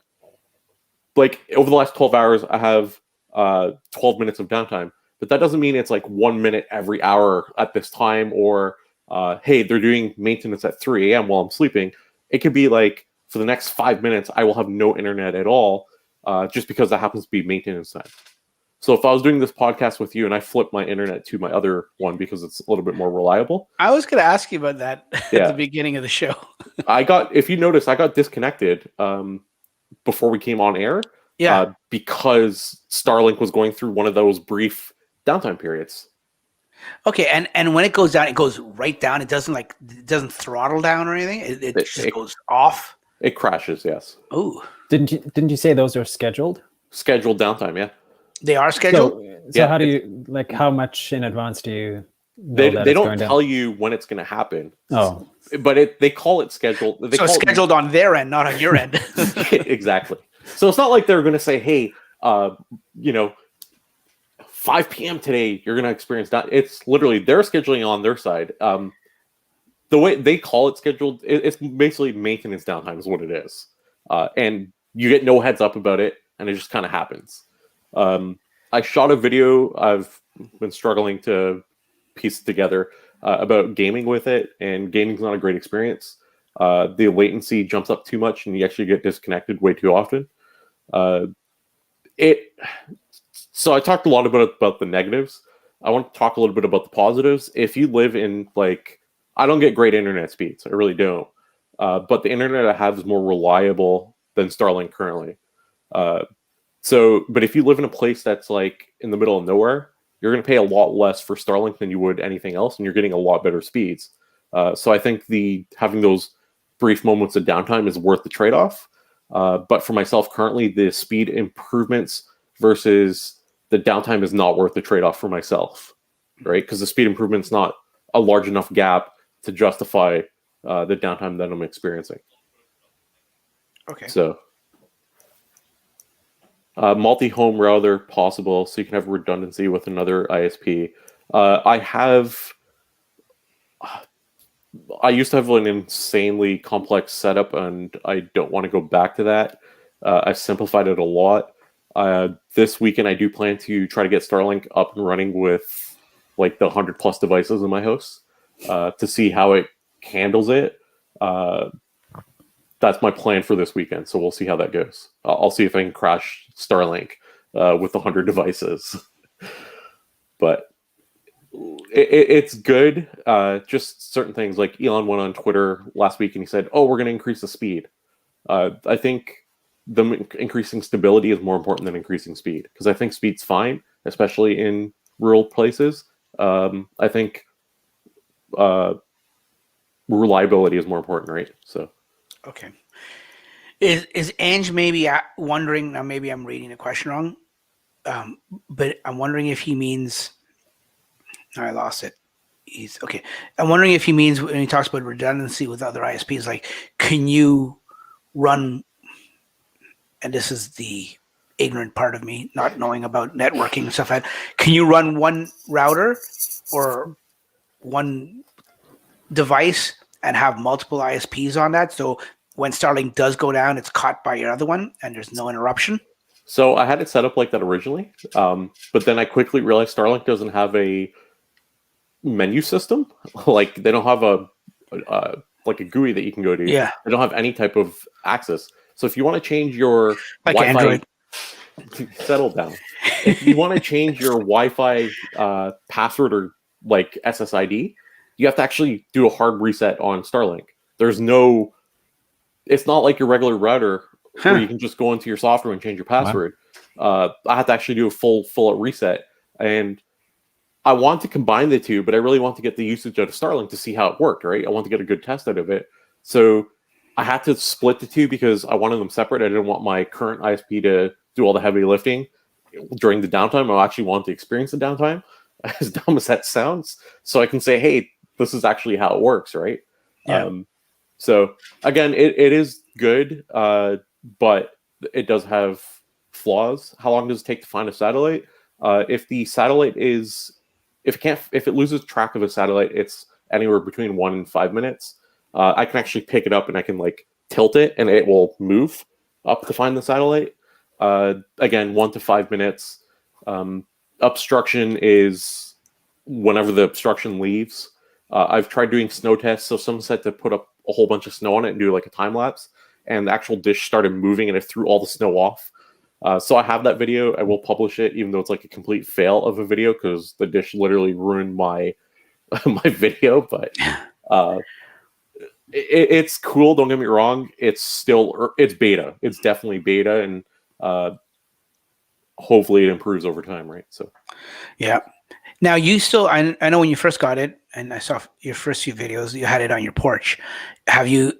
[SPEAKER 1] like over the last 12 hours, I have 12 minutes of downtime, but that doesn't mean it's like 1 minute every hour at this time, or hey, they're doing maintenance at 3 a.m. while I'm sleeping. It could be like for the next 5 minutes, I will have no internet at all, just because that happens to be maintenance time. So if I was doing this podcast with you and I flipped my internet to my other one because it's a little bit more reliable.
[SPEAKER 2] I was going to ask you about that at the beginning of the show.
[SPEAKER 1] If you notice, I got disconnected before we came on air.
[SPEAKER 2] Yeah.
[SPEAKER 1] Because Starlink was going through one of those brief downtime periods.
[SPEAKER 2] Okay, and when it goes down, it goes right down. It doesn't throttle down or anything. It just goes off.
[SPEAKER 1] It crashes, yes.
[SPEAKER 2] Oh.
[SPEAKER 3] Didn't you say those are scheduled?
[SPEAKER 1] Scheduled downtime, yeah.
[SPEAKER 2] They are scheduled?
[SPEAKER 3] So how do you, like, how much in advance do you know
[SPEAKER 1] they don't tell you when it's going to happen.
[SPEAKER 3] Oh.
[SPEAKER 1] But they call it scheduled.
[SPEAKER 2] It's scheduled on their end, not on your end.
[SPEAKER 1] Exactly. So it's not like they're going to say, hey, 5 p.m. today, you're going to experience that. It's literally they're scheduling on their side. The way they call it scheduled, it's basically maintenance downtime is what it is. And you get no heads up about it, and it just kind of happens. I shot a video. I've been struggling to piece it together about gaming with it, and gaming's not a great experience. The latency jumps up too much, and you actually get disconnected way too often. So I talked a lot about the negatives. I want to talk a little bit about the positives. If you live in like, I don't get great internet speeds. I really don't. But the internet I have is more reliable than Starlink currently. But if you live in a place that's like in the middle of nowhere, you're going to pay a lot less for Starlink than you would anything else, and you're getting a lot better speeds. So I think having those brief moments of downtime is worth the trade-off. But for myself currently, the speed improvements versus the downtime is not worth the trade-off for myself, right? Because the speed improvement's not a large enough gap to justify the downtime that I'm experiencing.
[SPEAKER 2] Okay.
[SPEAKER 1] So multi-home router possible, so you can have redundancy with another ISP. I used to have an insanely complex setup, and I don't want to go back to that. I've simplified it a lot. This weekend, I do plan to try to get Starlink up and running with like the 100+ devices in my house to see how it handles it. That's my plan for this weekend, so we'll see how that goes. I'll see if I can crash Starlink with 100 devices. But it's good. Just certain things, like Elon went on Twitter last week and he said, "Oh, we're going to increase the speed." I think the increasing stability is more important than increasing speed, because I think speed's fine, especially in rural places. I think reliability is more important, right? So,
[SPEAKER 2] okay. Is Ange maybe wondering? Now, maybe I'm reading the question wrong, but I'm wondering if he means. I lost it. He's okay. I'm wondering if he means when he talks about redundancy with other ISPs, like, can you run? And this is the ignorant part of me, not knowing about networking and stuff. Can you run one router or one device and have multiple ISPs on that? So when Starlink does go down, it's caught by your other one and there's no interruption?
[SPEAKER 1] So I had it set up like that originally, but then I quickly realized Starlink doesn't have a menu system. Like, they don't have like a GUI that you can go to.
[SPEAKER 2] Yeah.
[SPEAKER 1] They don't have any type of access. So if you want to change your
[SPEAKER 2] Like
[SPEAKER 1] Wi-Fi,
[SPEAKER 2] Android.
[SPEAKER 1] settle down. If you want to change your Wi-Fi password or like SSID, you have to actually do a hard reset on Starlink. There's no, it's not like your regular router where you can just go into your software and change your password. Wow. I have to actually do a full reset. And I want to combine the two, but I really want to get the usage out of Starlink to see how it worked, right? I want to get a good test out of it. So I had to split the two because I wanted them separate. I didn't want my current ISP to do all the heavy lifting during the downtime. I actually want to experience the downtime, as dumb as that sounds, so I can say, hey, this is actually how it works, right?
[SPEAKER 2] Yeah.
[SPEAKER 1] So again, it is good, but it does have flaws. How long does it take to find a satellite? If the satellite is, if it loses track of a satellite, it's anywhere between 1 and 5 minutes. I can actually pick it up and I can like tilt it and it will move up to find the satellite. Again, 1 to 5 minutes. Obstruction is whenever the obstruction leaves. I've tried doing snow tests, so someone said to put up a whole bunch of snow on it and do like a time lapse, and the actual dish started moving and it threw all the snow off. So I have that video. I will publish it, even though it's like a complete fail of a video because the dish literally ruined my my video. But it's cool. Don't get me wrong. It's beta. It's definitely beta, and hopefully it improves over time, right? So
[SPEAKER 2] yeah. Now you still, I know when you first got it, and I saw your first few videos, you had it on your porch. Have you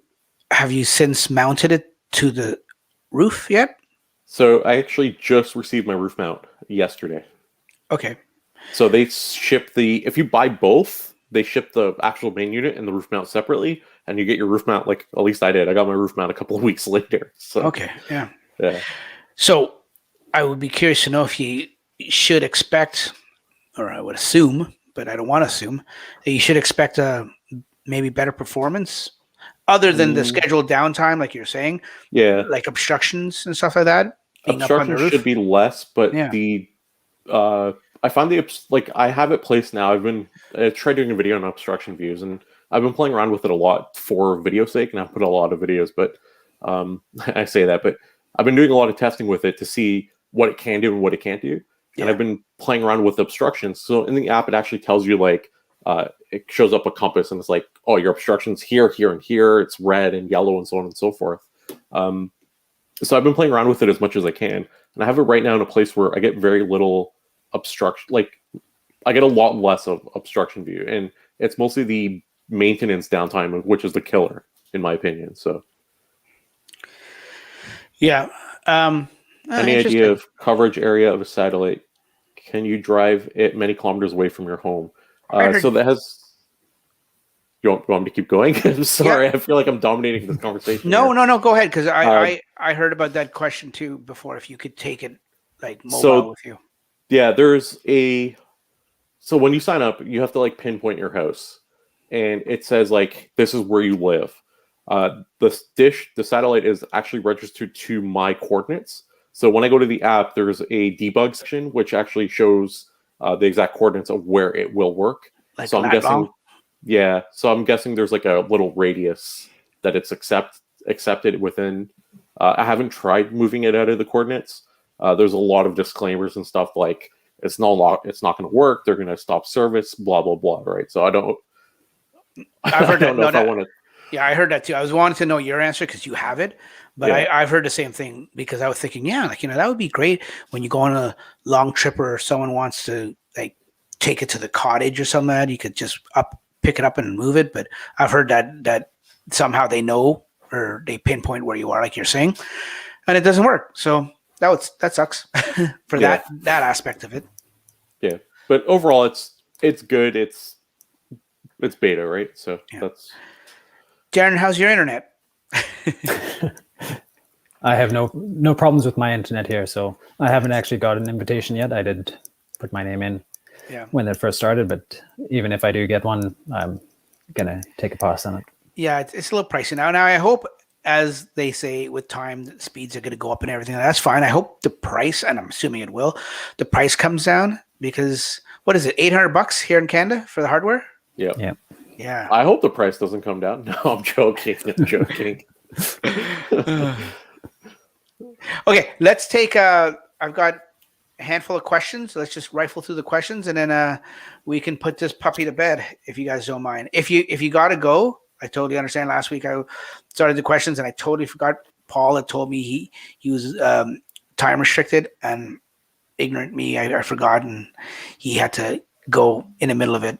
[SPEAKER 2] since mounted it to the roof yet?
[SPEAKER 1] So I actually just received my roof mount yesterday.
[SPEAKER 2] Okay.
[SPEAKER 1] So they ship if you buy both, they ship the actual main unit and the roof mount separately, and you get your roof mount, like at least I did. I got my roof mount a couple of weeks later. So
[SPEAKER 2] okay, yeah.
[SPEAKER 1] So
[SPEAKER 2] I would be curious to know if you should expect, or I would assume, but I don't want to assume, that you should expect a maybe better performance other than the scheduled downtime, like you're saying.
[SPEAKER 1] Yeah.
[SPEAKER 2] Like obstructions and stuff like that.
[SPEAKER 1] Obstructions should be less, but I find I have it placed now. I tried doing a video on obstruction views, and I've been playing around with it a lot for video sake, and I've put a lot of videos, but I say that, but I've been doing a lot of testing with it to see what it can do and what it can't do. and I've been playing around with obstructions. So in the app, it actually tells you like it shows up a compass, and it's like, oh, your obstructions here, here, and here. It's red and yellow, and so on and so forth. So I've been playing around with it as much as I can, and I have it right now in a place where I get very little obstruction. Like I get a lot less of obstruction view, and it's mostly the maintenance downtime, which is the killer, in my opinion. So,
[SPEAKER 2] yeah.
[SPEAKER 1] Any idea of coverage area of a satellite? Can you drive it many kilometers away from your home? So that has. You want me to keep going? I'm sorry. Yeah. I feel like I'm dominating this conversation.
[SPEAKER 2] No. Go ahead, because I heard about that question too before. If you could take it like mobile with you.
[SPEAKER 1] Yeah, so when you sign up, you have to like pinpoint your house, and it says like this is where you live. The satellite is actually registered to my coordinates. So when I go to the app, there's a debug section which actually shows the exact coordinates of where it will work.
[SPEAKER 2] Like
[SPEAKER 1] so I'm guessing. Yeah, so I'm guessing there's like a little radius that it's accepted within. I haven't tried moving it out of the coordinates. There's a lot of disclaimers and stuff like it's not going to work. They're going to stop service. Blah blah blah. Right. So I don't.
[SPEAKER 2] I've heard
[SPEAKER 1] I don't know if I want to.
[SPEAKER 2] Yeah, I heard that too. I was wanting to know your answer because you have it, but I've heard the same thing because I was thinking, that would be great when you go on a long trip or someone wants to like take it to the cottage or something like that. You could just pick it up and move it. But I've heard that somehow they know or they pinpoint where you are, like you're saying, and it doesn't work. So that sucks for that aspect of it.
[SPEAKER 1] Yeah, but overall, it's good. It's beta, right? So that's.
[SPEAKER 2] Darren, how's your internet?
[SPEAKER 3] I have no problems with my internet here, so I haven't actually got an invitation yet. I did put my name in when it first started, but even if I do get one, I'm gonna take a pass on it. Yeah,
[SPEAKER 2] it's a little pricey now. Now I hope, as they say, with time, the speeds are going to go up and everything. That's fine. I hope the price, and I'm assuming it will, the price comes down because what is it, $800 here in Canada for the hardware?
[SPEAKER 1] Yeah.
[SPEAKER 2] Yeah.
[SPEAKER 1] I hope the price doesn't come down. No, I'm joking.
[SPEAKER 2] Okay, let's take I've got a handful of questions. Let's just rifle through the questions, and then we can put this puppy to bed if you guys don't mind. If you got to go, I totally understand. Last week I started the questions and I totally forgot. Paul had told me he was time restricted, and ignorant me, I forgot, and he had to go in the middle of it.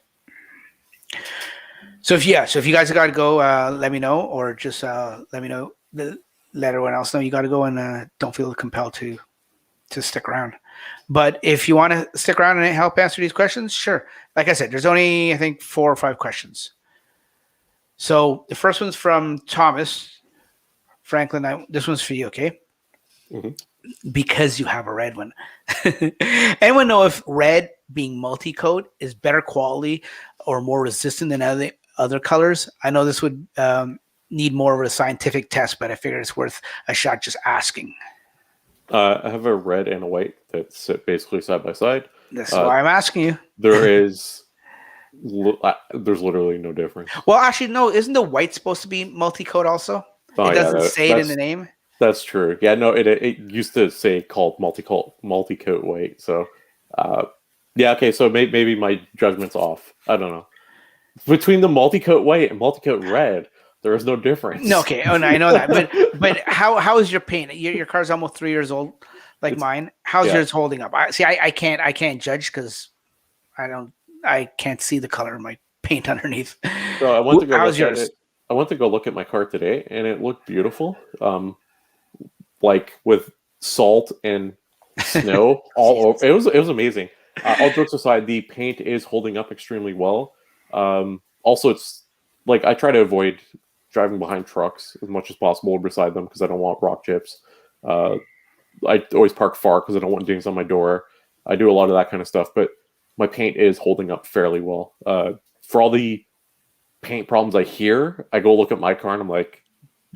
[SPEAKER 2] So if you guys got to go, let me know, or just let me know. Let everyone else know you got to go, and don't feel compelled to stick around. But if you want to stick around and help answer these questions, sure. Like I said, there's only, I think, 4 or 5 questions. So the first one's from Thomas Franklin. This one's for you, okay? Mm-hmm. Because you have a red one. Anyone know if red being multi-coat is better quality or more resistant than other colors? I know this would need more of a scientific test, but I figured it's worth a shot just asking.
[SPEAKER 1] I have a red and a white that sit basically side by side.
[SPEAKER 2] That's why I'm asking you.
[SPEAKER 1] There's literally no difference.
[SPEAKER 2] Well, actually, no. Isn't the white supposed to be multi-coat also? It doesn't say it in the name.
[SPEAKER 1] That's true. Yeah, no. It used to say called multi-coat white. So, okay. So maybe my judgment's off. I don't know. Between the multi-coat white and multi-coat red, there is no difference.
[SPEAKER 2] No, okay. Oh, no, I know that. But how is your paint? Your car's almost 3 years old, like mine. How's yours holding up? I can't judge because I can't see the color of my paint underneath.
[SPEAKER 1] So I went to go
[SPEAKER 2] how's yours?
[SPEAKER 1] I went to go look at my car today, and it looked beautiful. Like with salt and snow all over. It was amazing. All jokes aside, the paint is holding up extremely well. Also, it's like I try to avoid driving behind trucks as much as possible or beside them because I don't want rock chips. I always park far because I don't want dings on my door. I do a lot of that kind of stuff, but my paint is holding up fairly well. For all the paint problems I hear, I go look at my car and I'm like,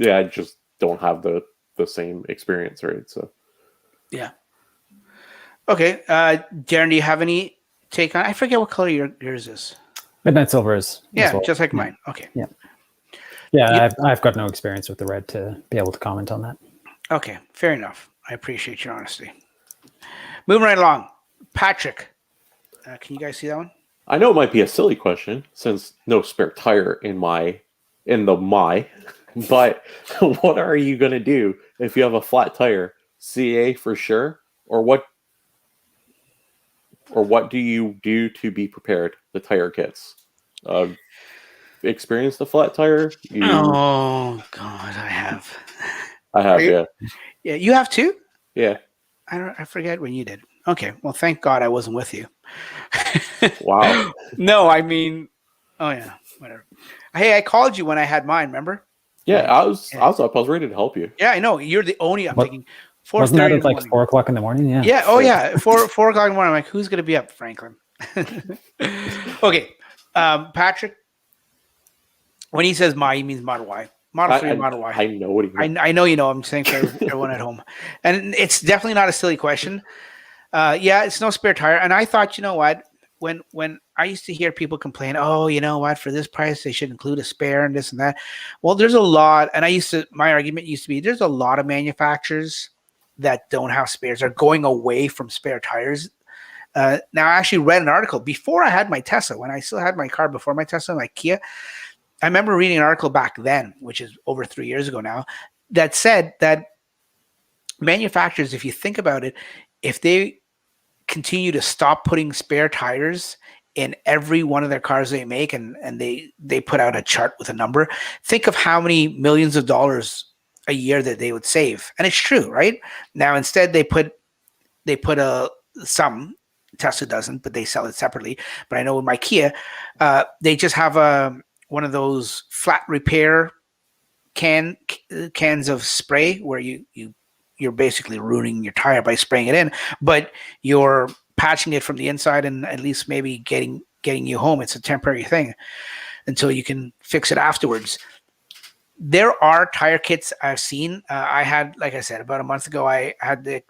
[SPEAKER 1] I just don't have the same experience, right? So, yeah.
[SPEAKER 2] Okay, Darren, do you have any take on? I forget what color yours is.
[SPEAKER 3] Midnight silver is.
[SPEAKER 2] Yeah,
[SPEAKER 3] well.
[SPEAKER 2] Just like mine. Okay.
[SPEAKER 3] Yeah. I've got no experience with the red to be able to comment on that.
[SPEAKER 2] Okay, fair enough. I appreciate your honesty. Moving right along. Patrick, can you guys see that one?
[SPEAKER 1] I know it might be a silly question since no spare tire in the but what are you going to do if you have a flat tire? CA for sure, or what do you do to be prepared? The tire kits. Experience the flat tire?
[SPEAKER 2] Oh God, I have.
[SPEAKER 1] I have, yeah.
[SPEAKER 2] Yeah, you have too?
[SPEAKER 1] Yeah.
[SPEAKER 2] I forget when you did. Okay, well, thank God I wasn't with you.
[SPEAKER 1] Wow.
[SPEAKER 2] No, I mean, oh yeah, whatever. Hey, I called you when I had mine. Remember?
[SPEAKER 1] Yeah, I was up. I was ready to help you.
[SPEAKER 2] Yeah, I know. You're the only. I'm thinking.
[SPEAKER 3] Wasn't that at like 4 o'clock in the morning? Yeah.
[SPEAKER 2] Yeah. Oh yeah. 4 o'clock in the morning. I'm like, who's gonna be up, Franklin? Okay, Patrick. When he says "my," he means Model Y. Model 3, Model Y.
[SPEAKER 1] I know what he means.
[SPEAKER 2] I know you know. I'm saying for everyone at home, and it's definitely not a silly question. Yeah, it's no spare tire, and I thought, you know what? When I used to hear people complain, oh, you know what? For this price, they should include a spare and this and that. Well, there's a lot, and my argument used to be, there's a lot of manufacturers that don't have spares, are going away from spare tires. Now, I actually read an article before I had my Tesla, when I still had my car before my Tesla, my Kia. I remember reading an article back then, which is over 3 years ago now, that said that manufacturers, if you think about it, if they continue to stop putting spare tires in every one of their cars they make, and they put out a chart with a number, think of how many millions of dollars a year that they would save. And it's true, right? Now, instead they put some, Tesla doesn't, but they sell it separately. But I know with my Kia, they just have one of those flat repair cans of spray where you're basically ruining your tire by spraying it in, but you're patching it from the inside and at least maybe getting you home. It's a temporary thing until you can fix it afterwards. There are tire kits I've seen. I had, like I said, about a month ago, I had the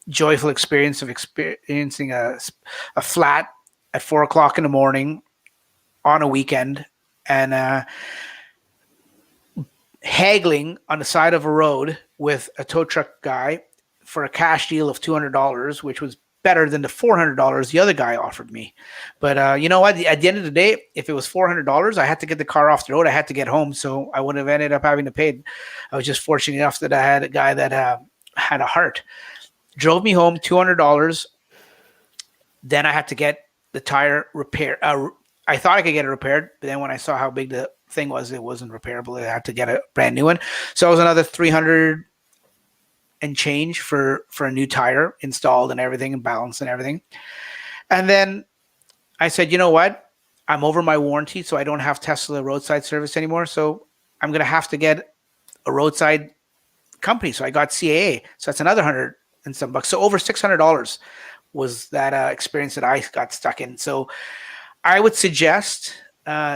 [SPEAKER 2] joyful experience of experiencing a flat at 4 o'clock in the morning on a weekend, and haggling on the side of a road with a tow truck guy for a cash deal of $200, which was better than the $400 the other guy offered me. But you know what? At the end of the day, if it was $400, I had to get the car off the road. I had to get home, so I would have ended up having to pay. I was just fortunate enough that I had a guy that had a heart. Drove me home, $200. Then I had to get the tire repaired. I thought I could get it repaired, but then when I saw how big the thing was, it wasn't repairable. I had to get a brand new one. So it was another $300 and change for a new tire installed and everything, and balanced and everything. And then I said, you know what? I'm over my warranty, so I don't have Tesla roadside service anymore. So I'm going to have to get a roadside company. So I got CAA. So that's another $100 and some bucks. So over $600 was that experience that I got stuck in. So I would suggest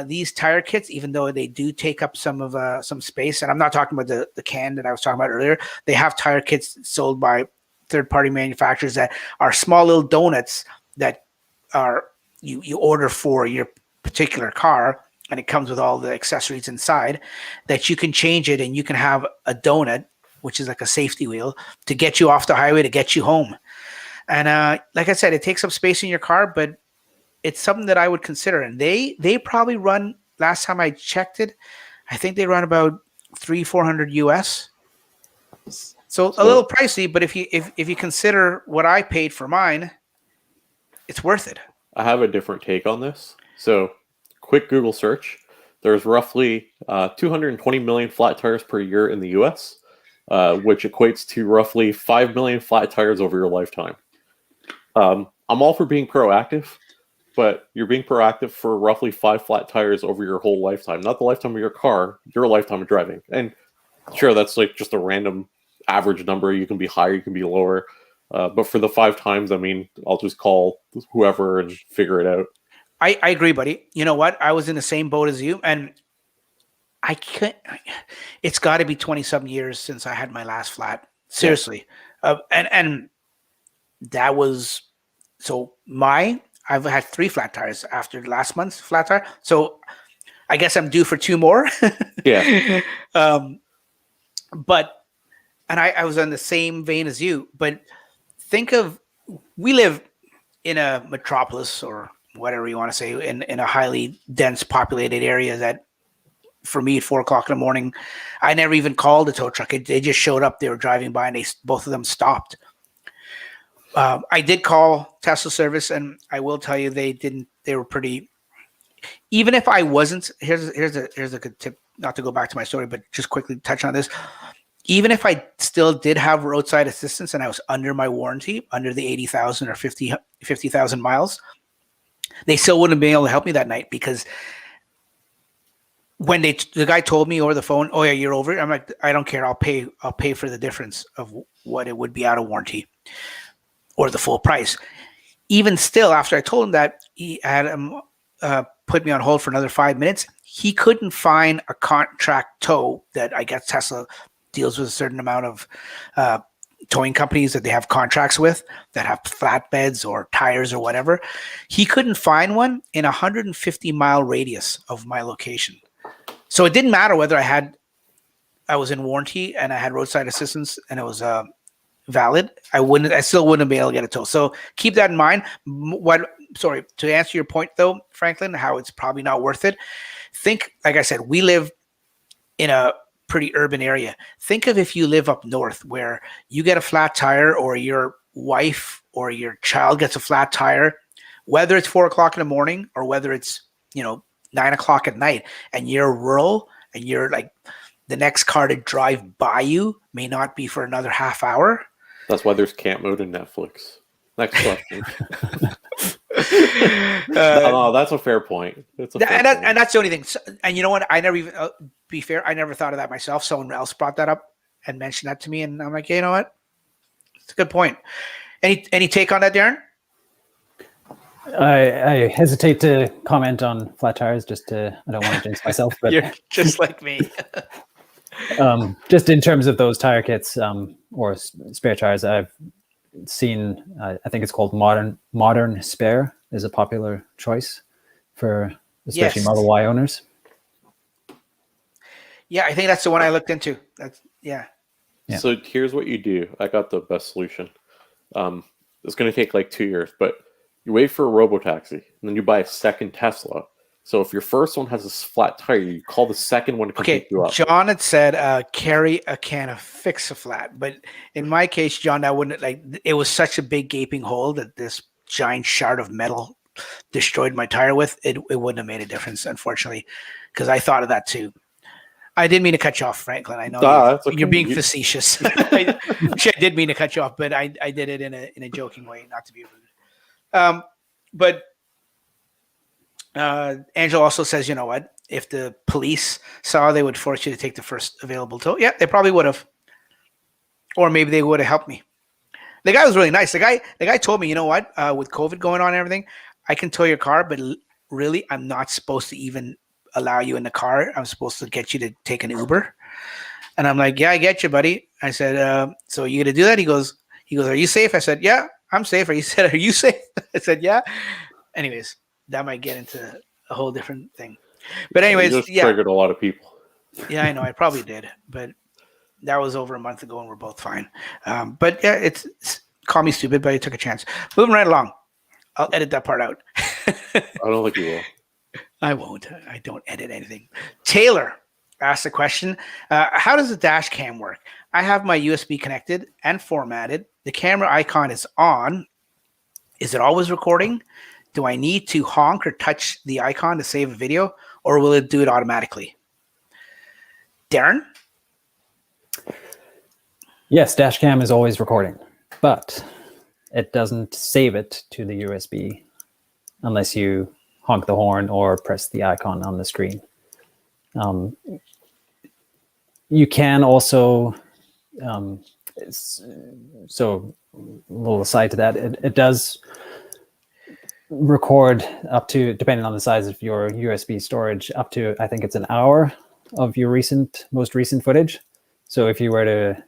[SPEAKER 2] these tire kits, even though they do take up some space, and I'm not talking about the can that I was talking about earlier. They have tire kits sold by third-party manufacturers that are small little donuts that are you order for your particular car, and it comes with all the accessories inside that you can change it, and you can have a donut, which is like a safety wheel, to get you off the highway, to get you home. And like I said, it takes up space in your car, but it's something that I would consider. And they probably run, last time I checked it, I think they run about $300-400 US. So a little pricey, but if you consider what I paid for mine, it's worth it.
[SPEAKER 1] I have a different take on this. So quick Google search. There's roughly 220 million flat tires per year in the US, which equates to roughly 5 million flat tires over your lifetime. I'm all for being proactive, but you're being proactive for roughly 5 flat tires over your whole lifetime, not the lifetime of your car, your lifetime of driving. And sure, that's like just a random average number. You can be higher, you can be lower. But for the 5 times, I mean, I'll just call whoever and figure it out.
[SPEAKER 2] I agree, buddy. You know what? I was in the same boat as you, and I can't. It's got to be 20-some years since I had my last flat. Seriously, and that was so. I've had 3 flat tires after last month's flat tire, so I guess I'm due for 2 more.
[SPEAKER 1] Yeah.
[SPEAKER 2] But I was on the same vein as you. But think of, we live in a metropolis or whatever you want to say, in a highly dense populated area, that for me at 4:00 in the morning, I never even called a tow truck. They just showed up. They were driving by and both of them stopped. I did call Tesla service, and I will tell you they didn't. They were pretty. Even if I wasn't, here's a good tip. Not to go back to my story, but just quickly touch on this. Even if I still did have roadside assistance and I was under my warranty, under the 80,000 or 50,000 miles, they still wouldn't be able to help me that night, because when the guy told me over the phone, "Oh yeah, you're over it," I'm like, "I don't care. I'll pay for the difference of what it would be out of warranty, or the full price." Even still, after I told him that, he had him put me on hold for another 5 minutes. He couldn't find a contract tow that, I guess Tesla deals with a certain amount of towing companies that they have contracts with that have flatbeds or tires or whatever. He couldn't find one in a 150-mile radius of my location. So it didn't matter whether I was in warranty and I had roadside assistance and it was valid. I still wouldn't be able to get a tow. So keep that in mind. To answer your point though, Franklin, how it's probably not worth it. Think, like I said, we live in a pretty urban area. Think of if you live up north, where you get a flat tire, or your wife or your child gets a flat tire, whether it's 4:00 in the morning or whether it's 9:00 at night, and you're rural and you're like, the next car to drive by you may not be for another half hour.
[SPEAKER 1] That's why there's camp mode in Netflix. Next question. No, that's a fair point. And
[SPEAKER 2] that's the only thing. And you know what? I never even, be fair, I never thought of that myself. Someone else brought that up and mentioned that to me, and I'm like, you know what? It's a good point. Any take on that, Darren?
[SPEAKER 3] I hesitate to comment on flat tires. I don't want to jinx myself. But
[SPEAKER 2] you're just like me.
[SPEAKER 3] Just in terms of those tire kits or spare tires, I've seen. I think it's called Modern Spare is a popular choice for especially Model Y owners.
[SPEAKER 2] Yeah, I think that's the one I looked into. Yeah.
[SPEAKER 1] So here's what you do. I got the best solution. It's going to take like 2 years, but you wait for a robotaxi, and then you buy a second Tesla. So if your first one has a flat tire, you call the second one to pick you up.
[SPEAKER 2] John had said carry a can of Fix-A-Flat, but in my case, John, that wouldn't, it was such a big gaping hole that this giant shard of metal destroyed my tire with. It wouldn't have made a difference, unfortunately, because I thought of that too. I didn't mean to cut you off, Franklin. I know you're being facetious. I did mean to cut you off, but I did it in a joking way, not to be rude. But Angela also says, you know what? If the police saw, they would force you to take the first available tow. Yeah, they probably would have. Or maybe they would have helped me. The guy was really nice. The guy told me, you know what? With COVID going on and everything, I can tow your car, but really, I'm not supposed to even allow you in the car. I'm supposed to get you to take an Uber. And I'm like, yeah, I get you, buddy. I said, so you gonna do that? He goes, are you safe? I said, yeah, I'm safe. He said, are you safe? I said, yeah. Anyways, that might get into a whole different thing. But anyways,
[SPEAKER 1] you just triggered a lot of people.
[SPEAKER 2] Yeah, I know. I probably did, but that was over a month ago, and we're both fine. But yeah, it's call me stupid, but I took a chance. Moving right along. I'll edit that part out.
[SPEAKER 1] I don't think you will.
[SPEAKER 2] I won't. I don't edit anything. Taylor asked the question, how does the dash cam work? I have my USB connected and formatted. The camera icon is on. Is it always recording? Do I need to honk or touch the icon to save a video, or will it do it automatically? Darren?
[SPEAKER 3] Yes, dash cam is always recording, but it doesn't save it to the USB unless you honk the horn or press the icon on the screen. You can also, so a little aside to that, it does record up to, depending on the size of your USB storage, up to, I think it's an hour of your most recent footage. So if you were to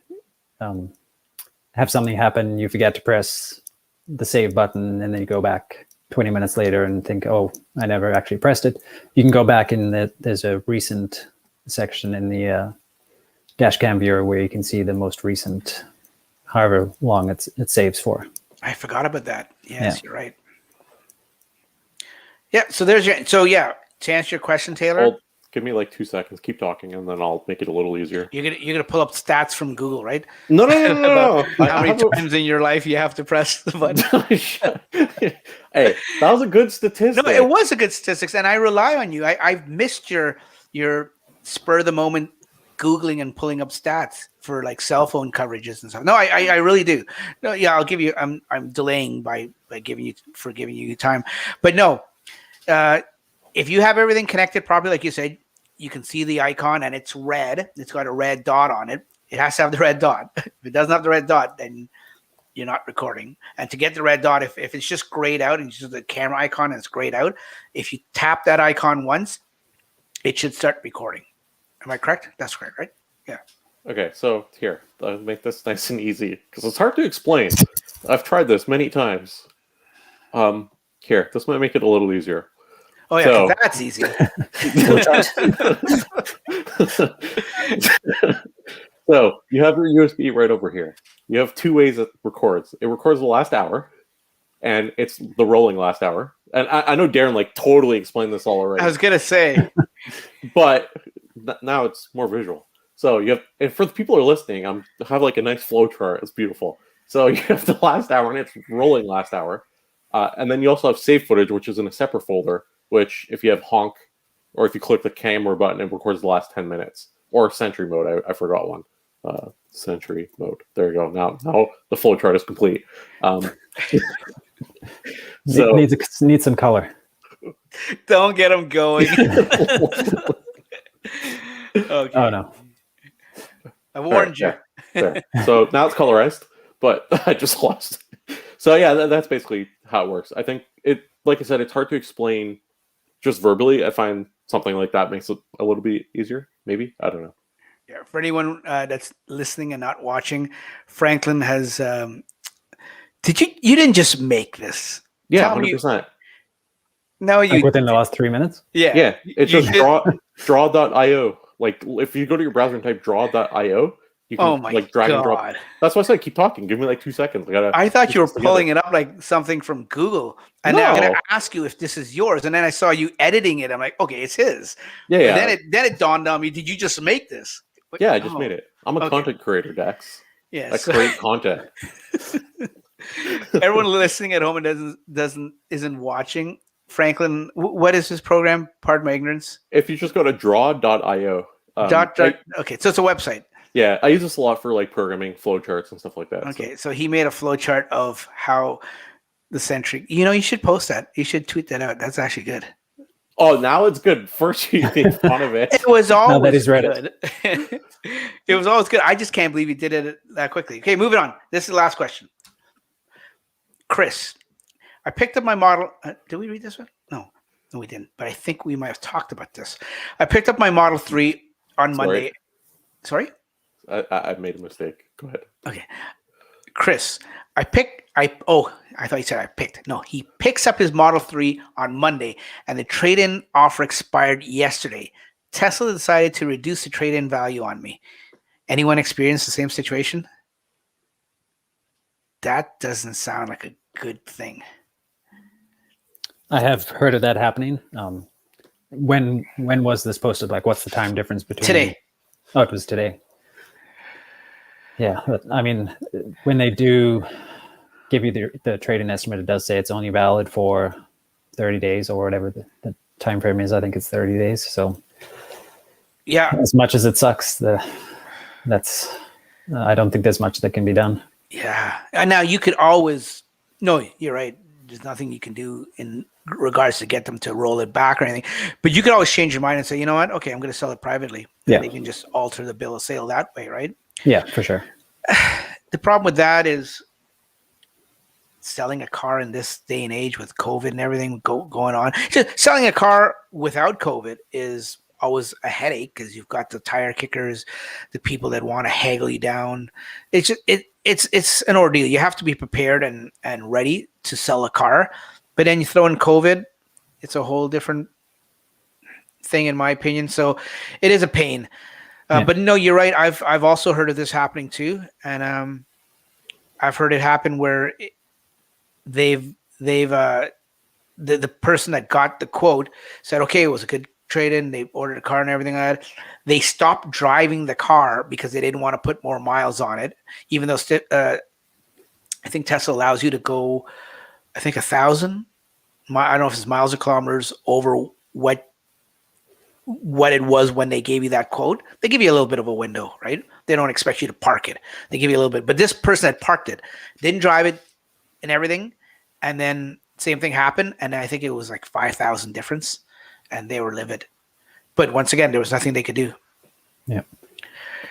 [SPEAKER 3] have something happen, you forget to press the save button, and then you go back 20 minutes later and think, oh, I never actually pressed it. You can go back in there's a recent section in the dash cam viewer where you can see the most recent, however long it saves for.
[SPEAKER 2] I forgot about that. Yes, You're right. Yeah. So there's your. So yeah, to answer your question, Taylor.
[SPEAKER 1] Well, give me like 2 seconds. Keep talking, and then I'll make it a little easier.
[SPEAKER 2] You're gonna pull up stats from Google, right?
[SPEAKER 1] No.
[SPEAKER 2] How many times in your life you have to press the button?
[SPEAKER 1] Hey, that was a good statistic.
[SPEAKER 2] No, it was a good statistics, and I rely on you. I've missed your spur of the moment Googling and pulling up stats for like cell phone coverages and stuff. No, I really do. No, yeah, I'll give you. I'm delaying by giving you time, but no. If you have everything connected properly, like you said, you can see the icon and it's red. It's got a red dot on it. It has to have the red dot. If it doesn't have the red dot, then you're not recording. And to get the red dot, if it's just grayed out and it's just the camera icon and it's grayed out, if you tap that icon once, it should start recording. Am I correct? That's correct, right? Yeah.
[SPEAKER 1] Okay, so here, I'll make this nice and easy because it's hard to explain. I've tried this many times. Here, this might make it a little easier.
[SPEAKER 2] Oh yeah, so, that's easy.
[SPEAKER 1] So you have your USB right over here. You have two ways it records. It records the last hour, and it's the rolling last hour. And I know Darren like totally explained this all already.
[SPEAKER 2] I was gonna say,
[SPEAKER 1] but now it's more visual. So you have, and for the people who are listening, I have like a nice flow chart. It's beautiful. So you have the last hour, and it's rolling last hour, and then you also have save footage, which is in a separate folder. Which, if you have honk, or if you click the camera button, it records the last 10 minutes. Or Sentry mode, I forgot one. Sentry mode. There you go. Now the flow chart is complete.
[SPEAKER 3] So needs some color.
[SPEAKER 2] Don't get them going. Okay.
[SPEAKER 3] Oh no!
[SPEAKER 2] I warned you.
[SPEAKER 1] There. So now it's colorized, but I just lost. So yeah, that's basically how it works. I think like I said, it's hard to explain. Just verbally, I find something like that makes it a little bit easier. Maybe, I don't know.
[SPEAKER 2] Yeah, for anyone that's listening and not watching, Franklin has. You didn't just make this?
[SPEAKER 1] Yeah, 100%.
[SPEAKER 2] No, you
[SPEAKER 3] like within the last 3 minutes.
[SPEAKER 2] Yeah,
[SPEAKER 1] it's just draw.io. Like if you go to your browser and type draw.io, you can like drag and drop. That's why I said keep talking. Give me like 2 seconds.
[SPEAKER 2] I thought you were pulling it up like something from Google. And now I'm going to ask you if this is yours. And then I saw you editing it. I'm like, okay, it's his.
[SPEAKER 1] Yeah.
[SPEAKER 2] And then it dawned on me, did you just make this?
[SPEAKER 1] Yeah, I just made it. I'm a content creator, Dax.
[SPEAKER 2] Yeah.
[SPEAKER 1] I create content.
[SPEAKER 2] Everyone listening at home and isn't watching. Franklin, what is his program? Pardon my ignorance.
[SPEAKER 1] If you just go to draw.io.
[SPEAKER 2] Okay, so it's a website.
[SPEAKER 1] Yeah, I use this a lot for like programming flowcharts and stuff like that.
[SPEAKER 2] Okay, so he made a flowchart of how the Sentry. You should post that. You should tweet that out. That's actually good.
[SPEAKER 1] Oh, now it's good. First you make fun of it.
[SPEAKER 2] It was always
[SPEAKER 3] good.
[SPEAKER 2] It was always good. I just can't believe he did it that quickly. Okay, moving on. This is the last question. Chris, I picked up my model. Did we read this one? No, we didn't. But I think we might have talked about this. I picked up my Model 3 on Monday. Sorry?
[SPEAKER 1] I made a mistake. Go ahead.
[SPEAKER 2] Okay. Chris, I thought you said I picked. No, he picks up his Model 3 on Monday, and the trade-in offer expired yesterday. Tesla decided to reduce the trade-in value on me. Anyone experience the same situation? That doesn't sound like a good thing.
[SPEAKER 3] I have heard of that happening. When was this posted? Like, what's the time difference between
[SPEAKER 2] today?
[SPEAKER 3] Oh, it was today. Yeah, I mean, when they do give you the trade-in estimate, it does say it's only valid for 30 days or whatever the time frame is. I think it's 30 days. So,
[SPEAKER 2] yeah,
[SPEAKER 3] as much as it sucks, that's I don't think there's much that can be done.
[SPEAKER 2] Yeah, and now you could always. No, you're right. There's nothing you can do in regards to get them to roll it back or anything. But you could always change your mind and say, you know what? Okay, I'm going to sell it privately.
[SPEAKER 3] Yeah,
[SPEAKER 2] and they can just alter the bill of sale that way, right?
[SPEAKER 3] Yeah, for sure.
[SPEAKER 2] The problem with that is selling a car in this day and age with COVID and everything going on. Just selling a car without COVID is always a headache because you've got the tire kickers, the people that want to haggle you down. It's just, it's an ordeal. You have to be prepared and ready to sell a car. But then you throw in COVID, it's a whole different thing, in my opinion. So it is a pain. But no, you're right. I've also heard of this happening too, and I've heard it happen where they've the person that got the quote said, okay, it was a good trade-in. They ordered a car and everything like that. They stopped driving the car because they didn't want to put more miles on it, even though I think Tesla allows you to go, I think 1,000. I don't know if it's miles or kilometers over what it was when they gave you that quote. They give you a little bit of a window, right? They don't expect you to park it. They give you a little bit. But this person that parked it didn't drive it and everything. And then same thing happened. And I think it was like 5,000 difference. And they were livid. But once again, there was nothing they could do.
[SPEAKER 3] Yeah.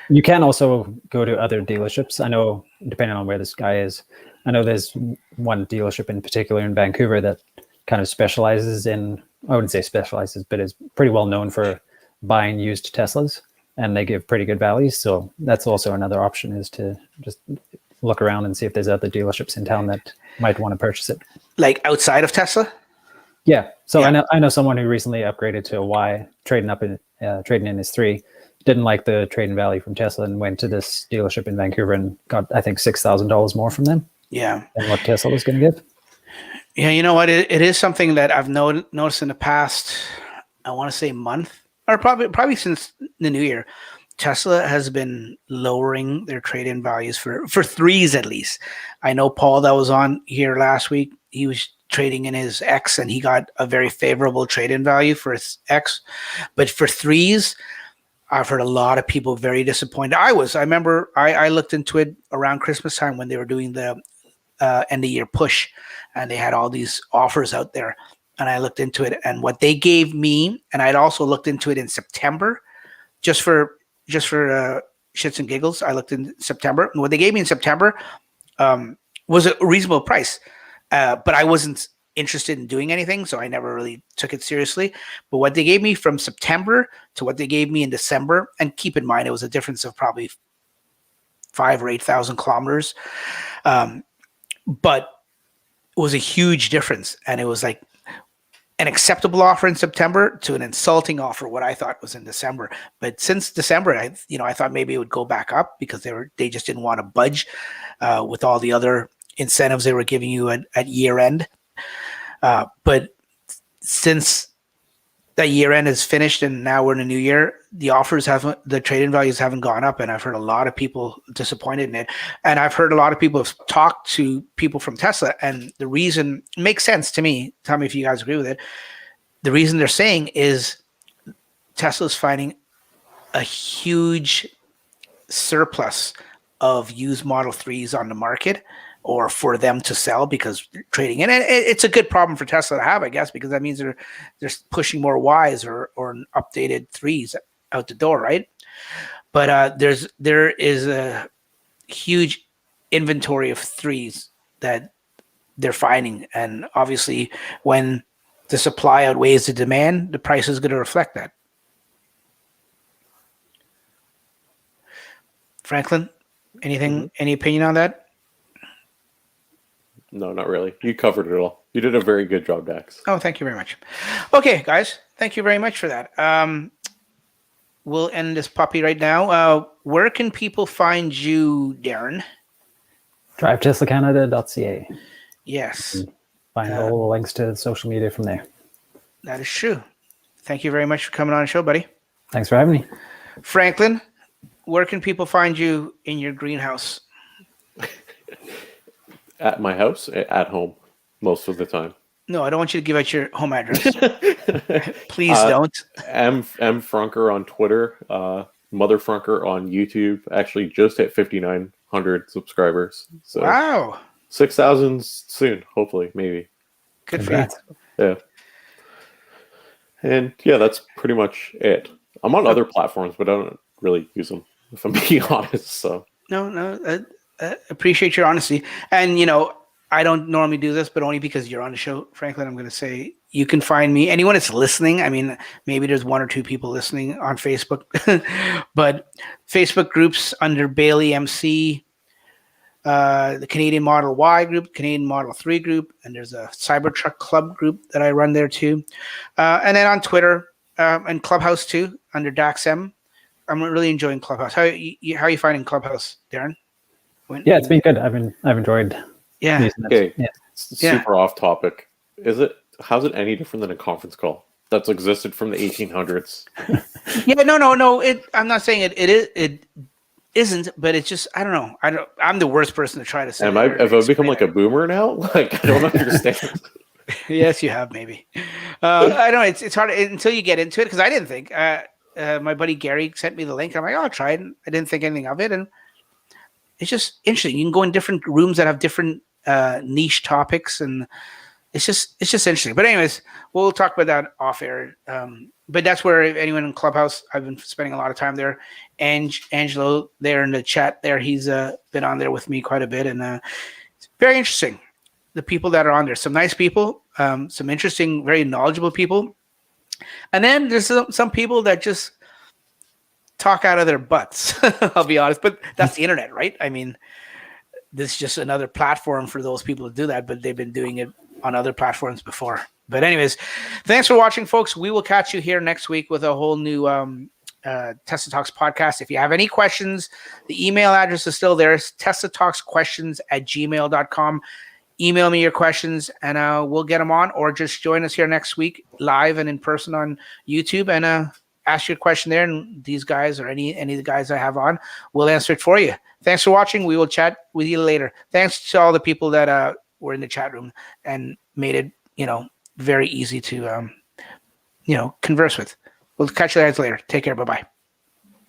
[SPEAKER 3] You can also go to other dealerships. I know, depending on where this guy is, I know there's one dealership in particular in Vancouver that kind of specializes in, I wouldn't say specializes, but is pretty well known for buying used Teslas, and they give pretty good values. So that's also another option, is to just look around and see if there's other dealerships in town that might want to purchase it.
[SPEAKER 2] Like outside of Tesla?
[SPEAKER 3] Yeah. So
[SPEAKER 2] Yeah.
[SPEAKER 3] I know someone who recently upgraded to a Y, trading in his 3, didn't like the trade-in value from Tesla, and went to this dealership in Vancouver and got, I think, $6,000 more from them.
[SPEAKER 2] Yeah.
[SPEAKER 3] Than what Tesla was going to give.
[SPEAKER 2] Yeah, you know what? It is something that I've noticed in the past, I want to say month, or probably since the new year. Tesla has been lowering their trade-in values for 3s at least. I know Paul that was on here last week, he was trading in his X and he got a very favorable trade-in value for his X. But for 3s, I've heard a lot of people very disappointed. I remember I looked into it around Christmas time when they were doing the end of year push, and they had all these offers out there, and I looked into it, and what they gave me, and I'd also looked into it in September, just for shits and giggles. I looked in September, and what they gave me in September was a reasonable price, but I wasn't interested in doing anything, so I never really took it seriously. But what they gave me from September to what they gave me in December, and keep in mind it was a difference of probably 5,000 or 8,000 kilometers, but it was a huge difference. And it was like an acceptable offer in September to an insulting offer, what I thought was in December. But since December, I thought maybe it would go back up because they just didn't want to budge with all the other incentives they were giving you at year end. But since that year end is finished and now we're in a new year, the trade-in values haven't gone up, and I've heard a lot of people disappointed in it. And I've heard a lot of people have talked to people from Tesla, and the reason makes sense to me. Tell me if you guys agree with it. The reason they're saying is Tesla's finding a huge surplus of used Model 3s on the market, or for them to sell because they're trading. And it's a good problem for Tesla to have, I guess, because that means they're pushing more Ys or updated 3s out the door, right? But there is a huge inventory of 3s that they're finding. And obviously when the supply outweighs the demand, the price is going to reflect that. Franklin, any opinion on that?
[SPEAKER 1] No, not really. You covered it all. You did a very good job, Dax.
[SPEAKER 2] Oh, thank you very much. Okay, guys, thank you very much for that. We'll end this puppy right now. Where can people find you, Darren?
[SPEAKER 3] DriveTeslaCanada.ca.
[SPEAKER 2] Yes.
[SPEAKER 3] Find all the links to social media from there.
[SPEAKER 2] That is true. Thank you very much for coming on the show, buddy.
[SPEAKER 3] Thanks for having me.
[SPEAKER 2] Franklin, where can people find you in your greenhouse?
[SPEAKER 1] At my house, at home, most of the time.
[SPEAKER 2] No, I don't want you to give out your home address. Please don't.
[SPEAKER 1] M Frunker on Twitter, Mother Frunker on YouTube. Actually, just hit 5,900 subscribers. So
[SPEAKER 2] wow.
[SPEAKER 1] 6,000 soon, hopefully, maybe.
[SPEAKER 2] Good for you.
[SPEAKER 1] Yeah. And yeah, that's pretty much it. I'm on other platforms, but I don't really use them, if I'm being honest. So
[SPEAKER 2] no. Appreciate your honesty. And, I don't normally do this, but only because you're on the show, Franklin, I'm going to say you can find me. Anyone that's listening, I mean, maybe there's 1 or 2 people listening on Facebook, but Facebook groups under Bailey MC, the Canadian Model Y group, Canadian Model 3 group, and there's a Cybertruck Club group that I run there too. And then on Twitter and Clubhouse too, under DaxM. I'm really enjoying Clubhouse. How are you finding Clubhouse, Darren?
[SPEAKER 3] Yeah, it's been good. I've enjoyed.
[SPEAKER 2] Yeah.
[SPEAKER 1] Okay. Yeah. Super off topic. Is it how's it any different than a conference call that's existed from the 1800s?
[SPEAKER 2] Yeah, no. I'm not saying it isn't, but it's just I don't know. I'm the worst person to try to say.
[SPEAKER 1] Have I become like a boomer now? Like I don't understand.
[SPEAKER 2] Yes, you have maybe. I know it's hard until you get into it because I didn't think. My buddy Gary sent me the link. I'm like, oh, I'll try it. I didn't think anything of it, and it's just interesting. You can go in different rooms that have different niche topics, and it's just interesting. But anyways, we'll talk about that off air. But that's where if anyone in Clubhouse, I've been spending a lot of time there. And Angelo there in the chat there, he's been on there with me quite a bit, and it's very interesting. The people that are on there, some nice people, some interesting, very knowledgeable people, and then there's some people that just talk out of their butts. I'll be honest, but that's the internet, right? I mean, this is just another platform for those people to do that, but they've been doing it on other platforms before. But anyways, thanks for watching, folks. We will catch you here next week with a whole new Tesla Talks podcast. If you have any questions, the email address is still there. It's teslatalksquestions@gmail.com. Email me your questions, and we'll get them on, or just join us here next week live and in person on YouTube, and ask your question there, and these guys or any of the guys I have on will answer it for you. Thanks for watching. We will chat with you later. Thanks to all the people that were in the chat room and made it, very easy to, converse with. We'll catch you guys later. Take care. Bye-bye.